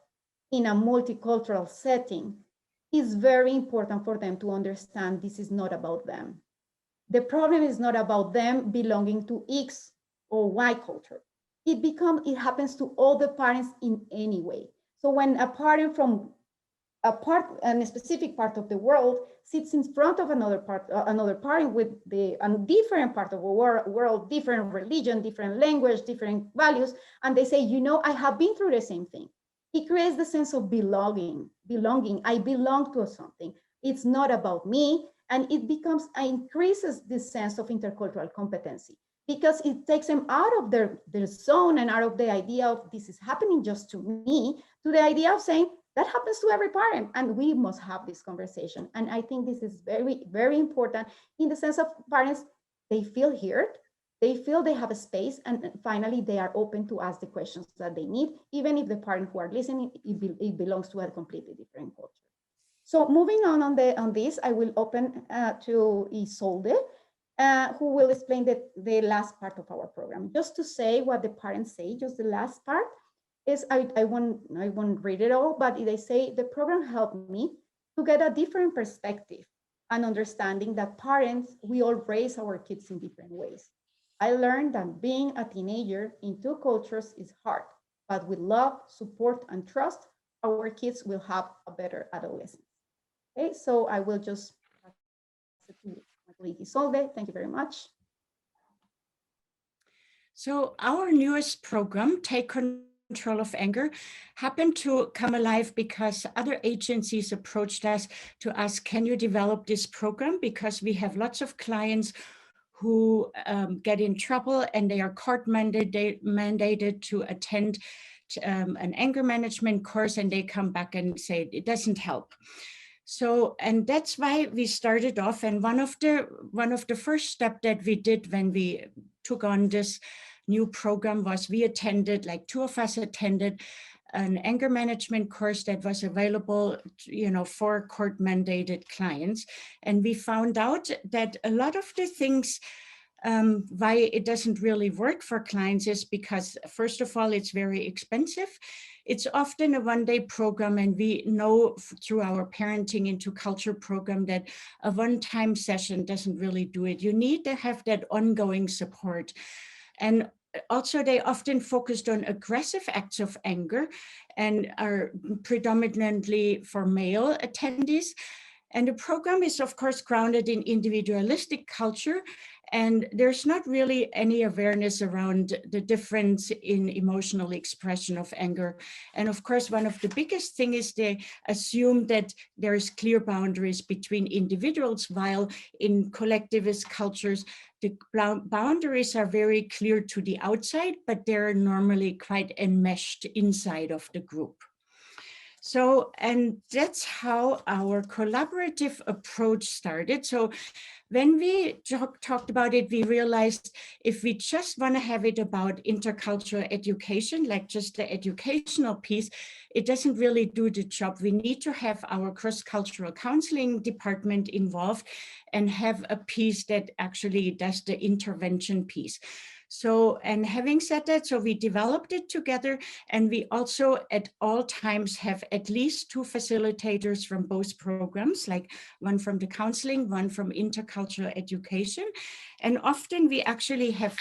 in a multicultural setting, it's very important for them to understand this is not about them. The problem is not about them belonging to X or Y culture. It happens to all the parents in any way. So when a parent from a specific part of the world sits in front of another parent with a different part of the world, different religion, different language, different values, and they say, you know, I have been through the same thing. It creates the sense of belonging. I belong to something. It's not about me, and it increases this sense of intercultural competency, because it takes them out of their zone and out of the idea of this is happening just to me, to the idea of saying that happens to every parent, and we must have this conversation. And I think this is very, very important in the sense of parents, they feel heard, they feel they have a space, and finally they are open to ask the questions that they need, even if the parent who are listening, it belongs to a completely different culture. So moving on this, I will open to Isolde, who will explain the last part of our program. Just to say what the parents say, just the last part is, I won't read it all, but they say the program helped me to get a different perspective and understanding that parents, we all raise our kids in different ways. I learned that being a teenager in two cultures is hard, but with love, support, and trust, our kids will have a better adolescence. Okay, so I will just pass it to my colleague Isolde. Thank you very much. So our newest program, Take Control of Anger, happened to come alive because other agencies approached us to ask, can you develop this program? Because we have lots of clients who get in trouble and they are court mandated to attend an anger management course, and they come back and say it doesn't help. So, and that's why we started off. And one of the first steps that we did when we took on this new program was we attended, like two of us attended an anger management course that was available, you know, for court mandated clients. And we found out that a lot of the things why it doesn't really work for clients is because, first of all, it's very expensive. It's often a one-day program, and we know through our Parenting into Culture program that a one-time session doesn't really do it. You need to have that ongoing support. And also, they often focused on aggressive acts of anger and are predominantly for male attendees. And the program is, of course, grounded in individualistic culture, and there's not really any awareness around the difference in emotional expression of anger. And of course, one of the biggest things is they assume that there's clear boundaries between individuals, while in collectivist cultures, the boundaries are very clear to the outside, but they're normally quite enmeshed inside of the group. So, and that's how our collaborative approach started. So when we talked about it, we realized if we just want to have it about intercultural education, like just the educational piece, it doesn't really do the job. We need to have our cross-cultural counseling department involved and have a piece that actually does the intervention piece. So, and having said that, so we developed it together, and we also at all times have at least two facilitators from both programs, like one from the counseling, one from intercultural education. And often we actually have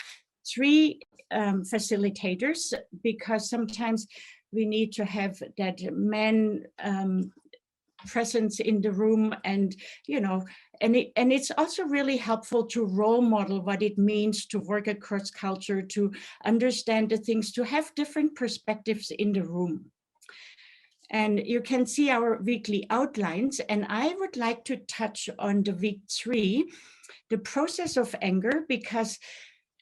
three facilitators, because sometimes we need to have that man presence in the room, and you know, and it's also really helpful to role model what it means to work across culture, to understand the things, to have different perspectives in the room. And you can see our weekly outlines, and I would like to touch on the week 3, the process of anger, because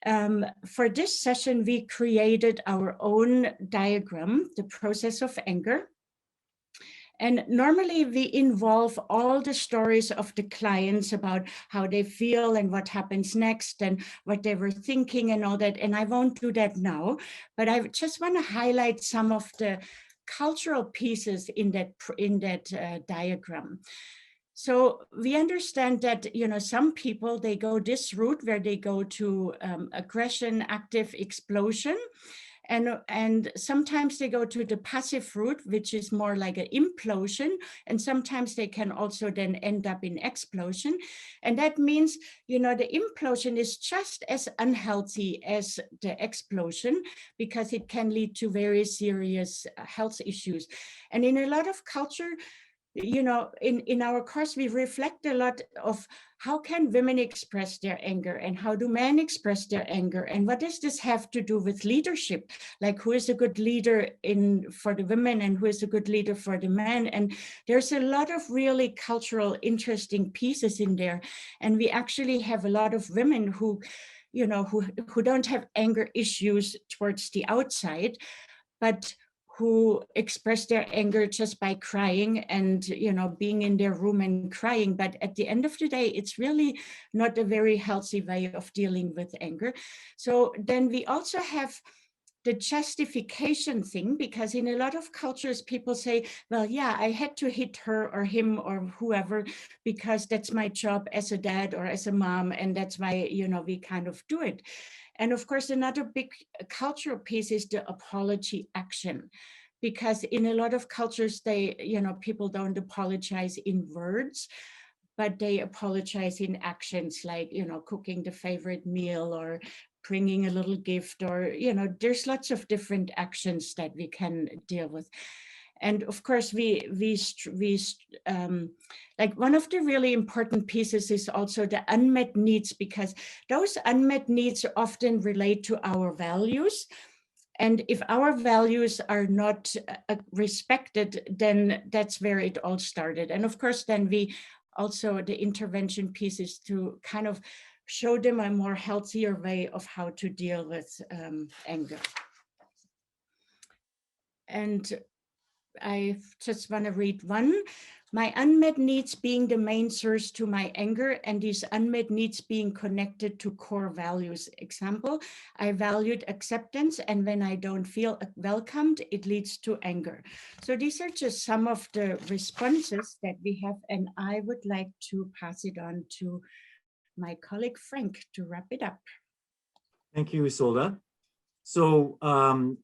For this session, we created our own diagram, the process of anger. And normally we involve all the stories of the clients about how they feel and what happens next and what they were thinking and all that. And I won't do that now, but I just want to highlight some of the cultural pieces in that diagram. So we understand that, you know, some people, they go this route where they go to aggression, active explosion. And sometimes they go to the passive route, which is more like an implosion. And sometimes they can also then end up in explosion. And that means, you know, the implosion is just as unhealthy as the explosion because it can lead to very serious health issues. And in a lot of culture, you know, in our course, we reflect a lot of how can women express their anger and how do men express their anger and what does this have to do with leadership? Like who is a good leader for the women and who is a good leader for the men? And there's a lot of really cultural interesting pieces in there. And we actually have a lot of women who, you know, who don't have anger issues towards the outside, but who express their anger just by crying and, you know, being in their room and crying. But at the end of the day, it's really not a very healthy way of dealing with anger. So then we also have the justification thing, because in a lot of cultures, people say, well, yeah, I had to hit her or him or whoever, because that's my job as a dad or as a mom. And that's why, you know, we kind of do it. And of course, another big cultural piece is the apology action, because in a lot of cultures, they, you know, people don't apologize in words, but they apologize in actions, like, you know, cooking the favorite meal or bringing a little gift, or, you know, there's lots of different actions that we can deal with. And of course, like one of the really important pieces is also the unmet needs, because those unmet needs often relate to our values. And if our values are not respected, then that's where it all started. And of course, then we also, the intervention piece is to kind of show them a more healthier way of how to deal with anger. And I just want to read one. My unmet needs being the main source to my anger, and these unmet needs being connected to core values. Example, I valued acceptance, and when I don't feel welcomed, it leads to anger. So these are just some of the responses that we have, and I would like to pass it on to my colleague Frank to wrap it up. Thank you, Isolde. So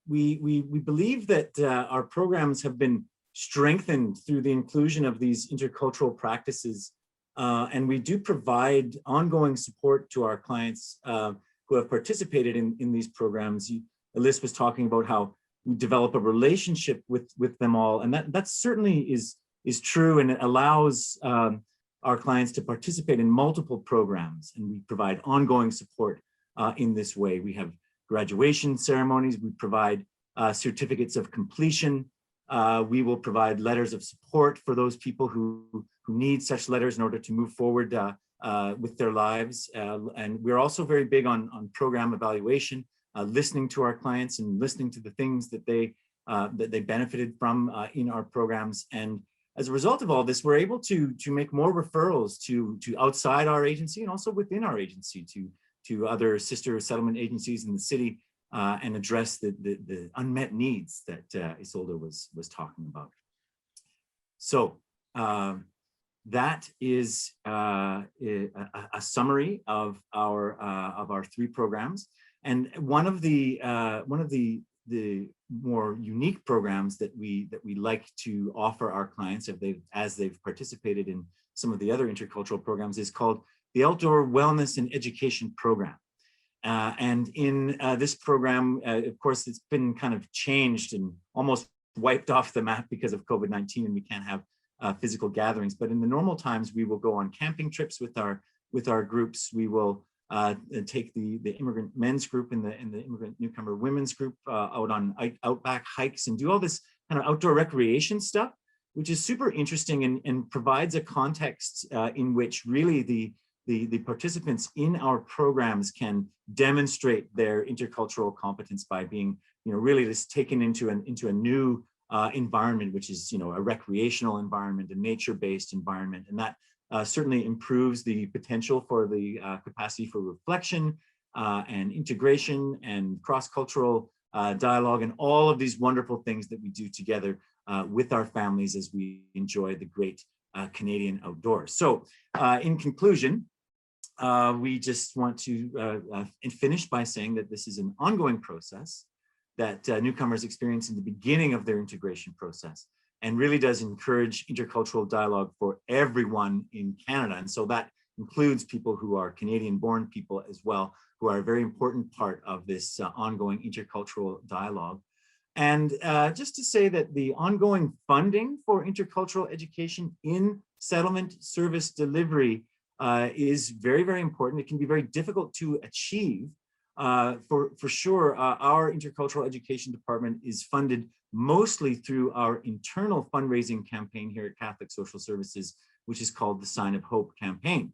we believe that our programs have been strengthened through the inclusion of these intercultural practices, and we do provide ongoing support to our clients who have participated in these programs. Elise was talking about how we develop a relationship with them all, and that certainly is true, and it allows our clients to participate in multiple programs, and we provide ongoing support in this way. We have graduation ceremonies, we provide certificates of completion, we will provide letters of support for those people who need such letters in order to move forward with their lives. And we're also very big on program evaluation, listening to our clients and listening to the things that they benefited from in our programs. And as a result of all this, we're able to make more referrals to outside our agency and also within our agency to other sister settlement agencies in the city and address the unmet needs that Isolde was talking about. So that is a summary of our three programs. And one of the more unique programs that we like to offer our clients as they've participated in some of the other intercultural programs is called the Outdoor Wellness and Education Program. And in this program, of course, it's been kind of changed and almost wiped off the map because of COVID-19, and we can't have physical gatherings. But in the normal times, we will go on camping trips with our groups. We will take the immigrant men's group and the immigrant newcomer women's group out on outback hikes and do all this kind of outdoor recreation stuff, which is super interesting and provides a context in which really the the participants in our programs can demonstrate their intercultural competence by being, really just taken into a new environment, which is, a recreational environment, a nature-based environment, and that certainly improves the potential for the capacity for reflection and integration and cross-cultural dialogue and all of these wonderful things that we do together with our families as we enjoy the great Canadian outdoors. So in conclusion, we just want to finish by saying that this is an ongoing process that newcomers experience in the beginning of their integration process, and really does encourage intercultural dialogue for everyone in Canada. And so that includes people who are Canadian-born people as well, who are a very important part of this ongoing intercultural dialogue. And just to say that the ongoing funding for intercultural education in settlement service delivery is very, very important. It can be very difficult to achieve. For sure, our intercultural education department is funded mostly through our internal fundraising campaign here at Catholic Social Services, which is called the Sign of Hope campaign.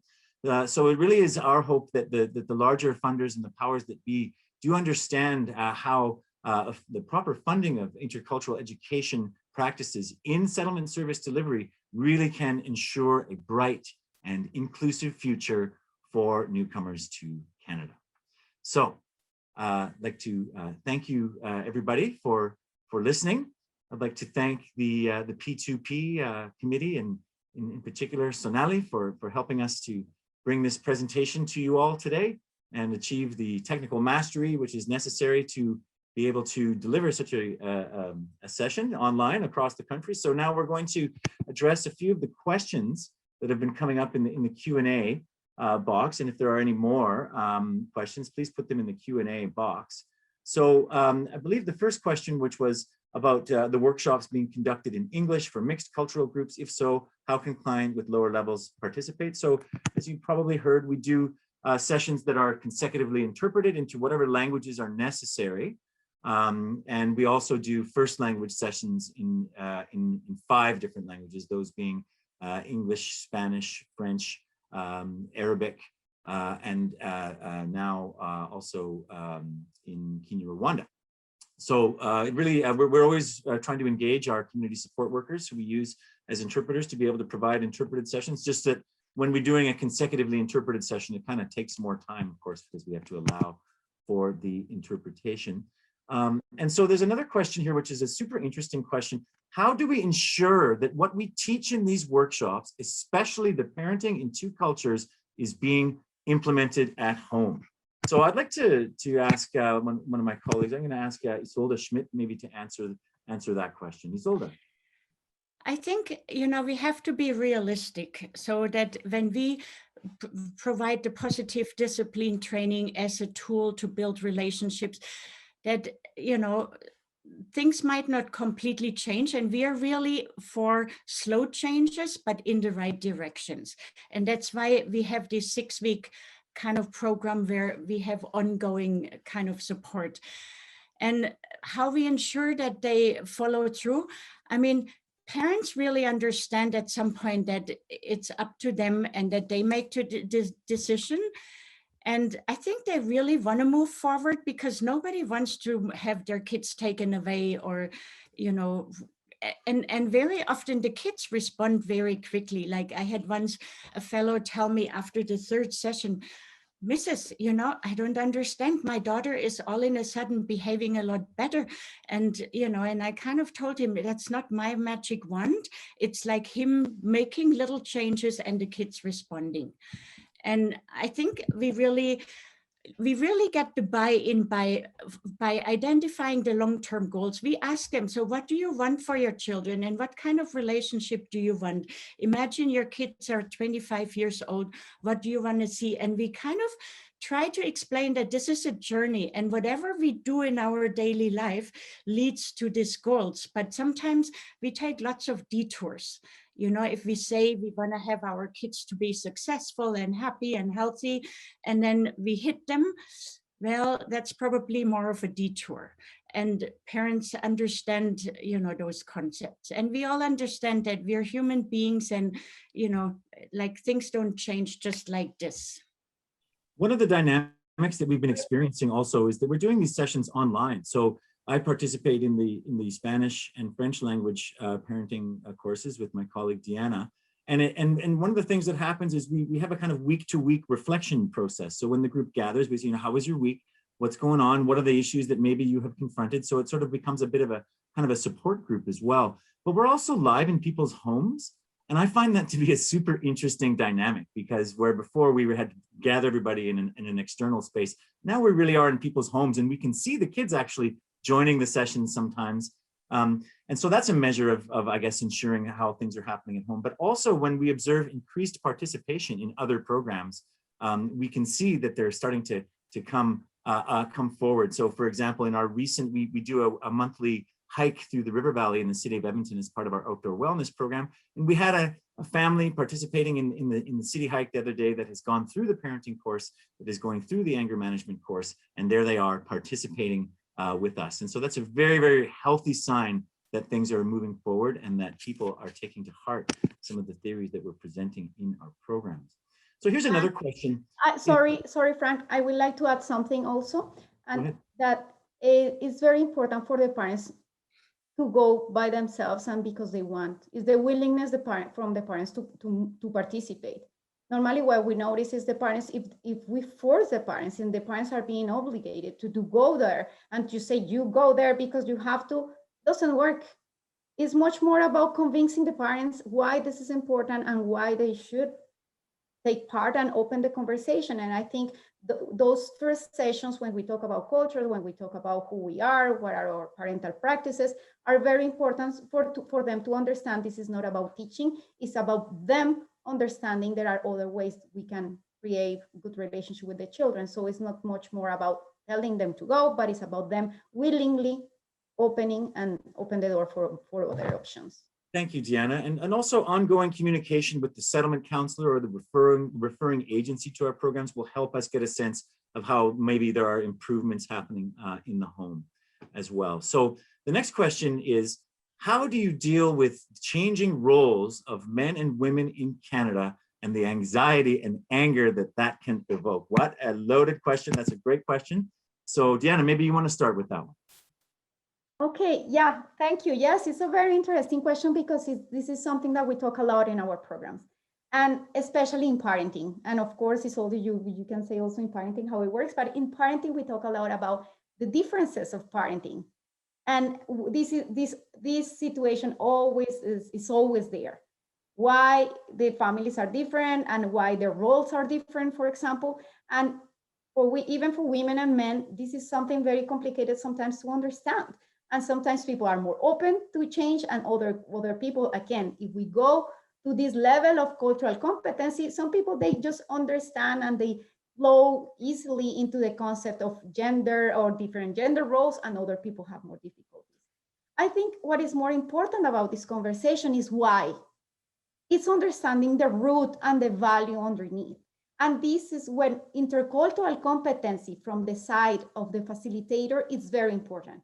So it really is our hope that the larger funders and the powers that be do understand how the proper funding of intercultural education practices in settlement service delivery really can ensure a bright and inclusive future for newcomers to Canada. So I'd like to thank you, everybody, for listening. I'd like to thank the P2P committee, and in particular, Sonali, for helping us to bring this presentation to you all today and achieve the technical mastery which is necessary to be able to deliver such a session online across the country. So now we're going to address a few of the questions that have been coming up in the Q&A box. And if there are any more questions, please put them in the Q&A box. So I believe the first question, which was about the workshops being conducted in English for mixed cultural groups. If so, how can clients with lower levels participate? So as you probably heard, we do sessions that are consecutively interpreted into whatever languages are necessary. And we also do first language sessions in 5 different languages, those being English, Spanish, French, Arabic, and now also in Kinyarwanda. So it really, we're always trying to engage our community support workers who we use as interpreters to be able to provide interpreted sessions, just that when we're doing a consecutively interpreted session, it kind of takes more time, of course, because we have to allow for the interpretation. And so there's another question here, which is a super interesting question. How do we ensure that what we teach in these workshops, especially the parenting in 2 cultures, is being implemented at home? So I'd like to ask one of my colleagues, I'm going to ask Isolde Schmidt maybe to answer that question. Isolde. I think, we have to be realistic so that when we provide the positive discipline training as a tool to build relationships, that, things might not completely change, and we are really for slow changes, but in the right directions. And that's why we have this 6-week kind of program where we have ongoing kind of support. And how we ensure that they follow through, I mean, parents really understand at some point that it's up to them and that they make the decision. And I think they really want to move forward because nobody wants to have their kids taken away or, and very often the kids respond very quickly. Like I had once a fellow tell me after the 3rd session, Mrs., I don't understand. My daughter is all in a sudden behaving a lot better. And, and I kind of told him that's not my magic wand. It's like him making little changes and the kids responding. And I think we really get the buy-in by identifying the long-term goals. We ask them, so what do you want for your children and what kind of relationship do you want? Imagine your kids are 25 years old. What do you want to see? And we kind of try to explain that this is a journey and whatever we do in our daily life leads to these goals. But sometimes we take lots of detours. If we say we want to have our kids to be successful and happy and healthy, and then we hit them, well, that's probably more of a detour. and parents understand, you know, those concepts. And we all understand that we're human beings, and, you know, like things don't change just like this. One of the dynamics that we've been experiencing also is that we're doing these sessions online. So I participate in the Spanish and French language parenting courses with my colleague Deanna. And one of the things that happens is we have a kind of week-to-week reflection process. So when the group gathers, we say, you know, how was your week? What's going on? What are the issues that maybe you have confronted? So it sort of becomes a bit of a kind of a support group as well. But we're also live in people's homes. And I find that to be a super interesting dynamic, because where before we had to gather everybody in an external space, now we really are in people's homes, and we can see the kids actually joining the sessions sometimes. And so that's a measure of, I guess, ensuring how things are happening at home. But also when we observe increased participation in other programs, we can see that they're starting to come forward. So for example, in our recent, we do a monthly hike through the river valley in the city of Edmonton as part of our outdoor wellness program. And we had a family participating in the city hike the other day that has gone through the parenting course, that is going through the anger management course, and there they are participating with us. And so that's a very, very healthy sign that things are moving forward and that people are taking to heart some of the theories that we're presenting in our programs. So here's another question. Sorry, Frank, I would like to add something also, and that it's very important for the parents to go by themselves and because they want, is the willingness from the parents to participate. Normally what we notice is the parents, if we force the parents and the parents are being obligated to go there and to say, you go there because you have to, doesn't work. It's much more about convincing the parents why this is important and why they should take part and open the conversation. And I think those first sessions, when we talk about culture, when we talk about who we are, what are our parental practices, are very important for them to understand this is not about teaching, it's about them understanding there are other ways we can create good relationship with the children. So it's not much more about telling them to go, but it's about them willingly open the door for other options. Thank you, Deanna. And also ongoing communication with the settlement counselor or the referring agency to our programs will help us get a sense of how maybe there are improvements happening in the home as well. So the next question is, how do you deal with changing roles of men and women in Canada and the anxiety and anger that can evoke? What a loaded question. That's a great question. So Deanna, maybe you want to start with that one. Okay, yeah, thank you. Yes, it's a very interesting question because this is something that we talk a lot in our programs, and especially in parenting. And of course, it's also you can say also in parenting how it works, but in parenting, we talk a lot about the differences of parenting. And this situation always is always there. Why the families are different and why the roles are different, for example. And even for women and men, this is something very complicated sometimes to understand. And sometimes people are more open to change, and other people, again, if we go to this level of cultural competency, some people, they just understand and they flow easily into the concept of gender or different gender roles, and other people have more difficulties. I think what is more important about this conversation is why. It's understanding the root and the value underneath. And this is when intercultural competency from the side of the facilitator is very important.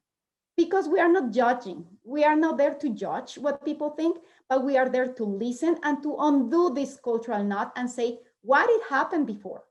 Because we are not judging. We are not there to judge what people think, but we are there to listen and to undo this cultural knot and say, what did happen before?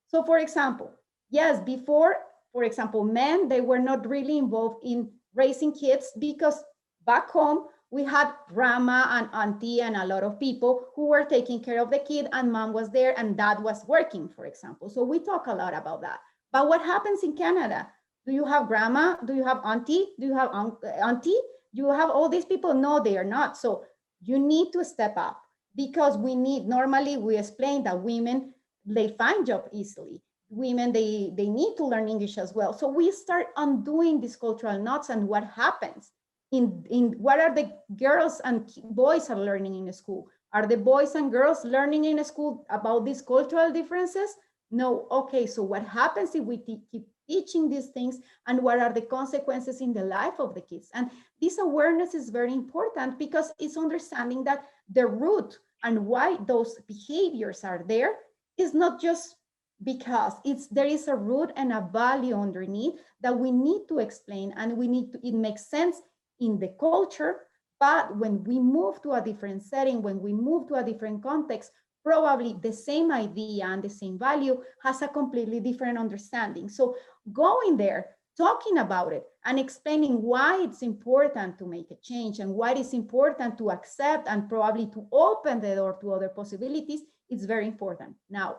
So for example, yes, before, for example, men, they were not really involved in raising kids because back home, we had grandma and auntie and a lot of people who were taking care of the kid, and mom was there and dad was working, for example. So we talk a lot about that. But what happens in Canada? Do you have grandma? Do you have auntie? Do you have auntie? You have all these people? No, they are not. So you need to step up, because normally we explain that women, they find job easily. Women, they need to learn English as well. So we start undoing these cultural knots, and what happens in what are the girls and boys are learning in school? Are the boys and girls learning in school about these cultural differences? No. Okay, so what happens if we keep teaching these things, and what are the consequences in the life of the kids? And this awareness is very important because it's understanding that the root and why those behaviors are there is not just because there is a root and a value underneath that we need to explain, and it makes sense in the culture, but when we move to a different setting, when we move to a different context, probably the same idea and the same value has a completely different understanding. So going there, talking about it and explaining why it's important to make a change and why it's important to accept and probably to open the door to other possibilities, it's very important. Now,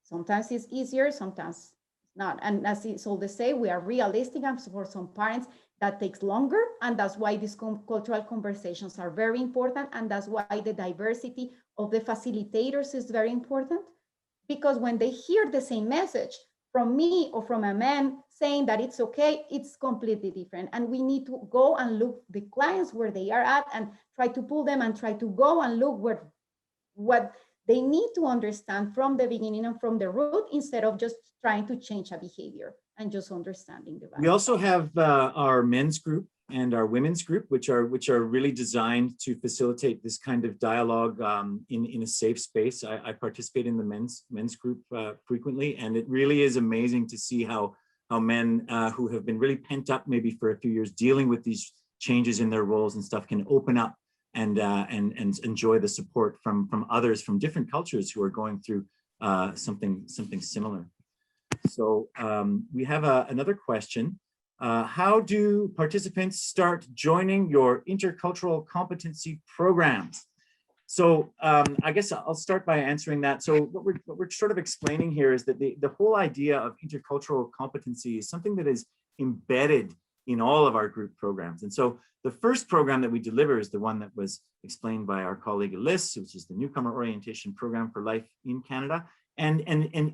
sometimes it's easier, sometimes not. And as Isolde say, we are realistic, and for some parents that takes longer, and that's why these cultural conversations are very important, and that's why the diversity of the facilitators is very important, because when they hear the same message from me or from a man saying that it's okay, it's completely different. And we need to go and look the clients where they are at and try to pull them and try to go and look what they need to understand from the beginning and from the root, instead of just trying to change a behavior and just understanding the value. We also have our men's group and our women's group, which are really designed to facilitate this kind of dialogue in a safe space. I participate in the men's group frequently, and it really is amazing to see how men who have been really pent up maybe for a few years dealing with these changes in their roles and stuff can open up and enjoy the support from others from different cultures who are going through something similar. So we have another question. How do participants start joining your intercultural competency programs? So I guess I'll start by answering that. So what we're sort of explaining here is that the whole idea of intercultural competency is something that is embedded in all of our group programs. And so the first program that we deliver is the one that was explained by our colleague Elise, which is the Newcomer Orientation Program for Life in Canada. And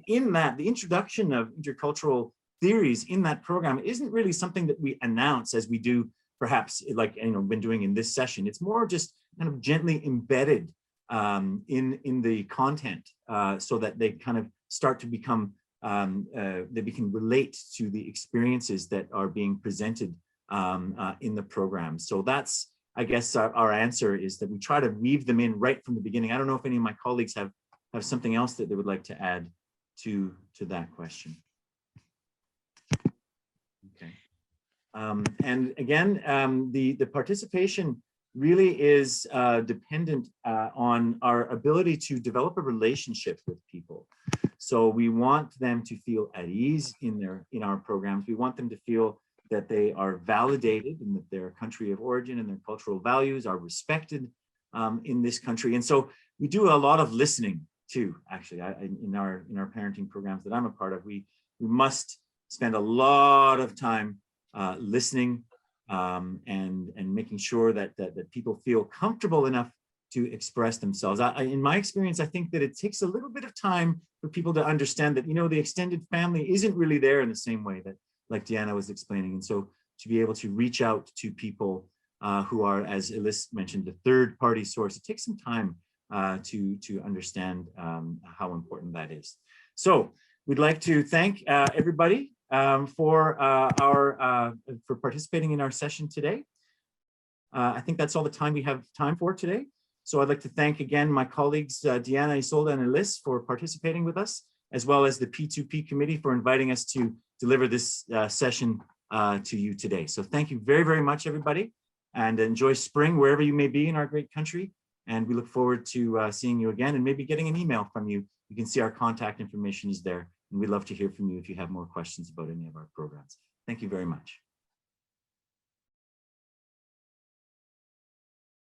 in that, the introduction of intercultural theories in that program isn't really something that we announce as we do perhaps like been doing in this session. It's more just kind of gently embedded in the content so that they kind of start to become that we can relate to the experiences that are being presented in the program. So that's, I guess, our answer is that we try to weave them in right from the beginning. I don't know if any of my colleagues have something else that they would like to add to that question. Okay. And again, the participation really is dependent on our ability to develop a relationship with people. So we want them to feel at ease in our programs. We want them to feel that they are validated and that their country of origin and their cultural values are respected in this country. And so we do a lot of listening too, actually. In our parenting programs that I'm a part of, we must spend a lot of time listening and making sure that people feel comfortable enough to express themselves. In my experience, I think that it takes a little bit of time for people to understand that, the extended family isn't really there in the same way that, like Diana was explaining. And so to be able to reach out to people who are, as Elise mentioned, the third party source, it takes some time to understand how important that is. So we'd like to thank everybody for participating in our session today. I think that's all the time we have time for today. So I'd like to thank again my colleagues, Diana, Isolde, and Elise for participating with us, as well as the P2P committee for inviting us to deliver this session to you today. So thank you very, very much, everybody, and enjoy spring wherever you may be in our great country. And we look forward to seeing you again and maybe getting an email from you. You can see our contact information is there. And we'd love to hear from you if you have more questions about any of our programs. Thank you very much.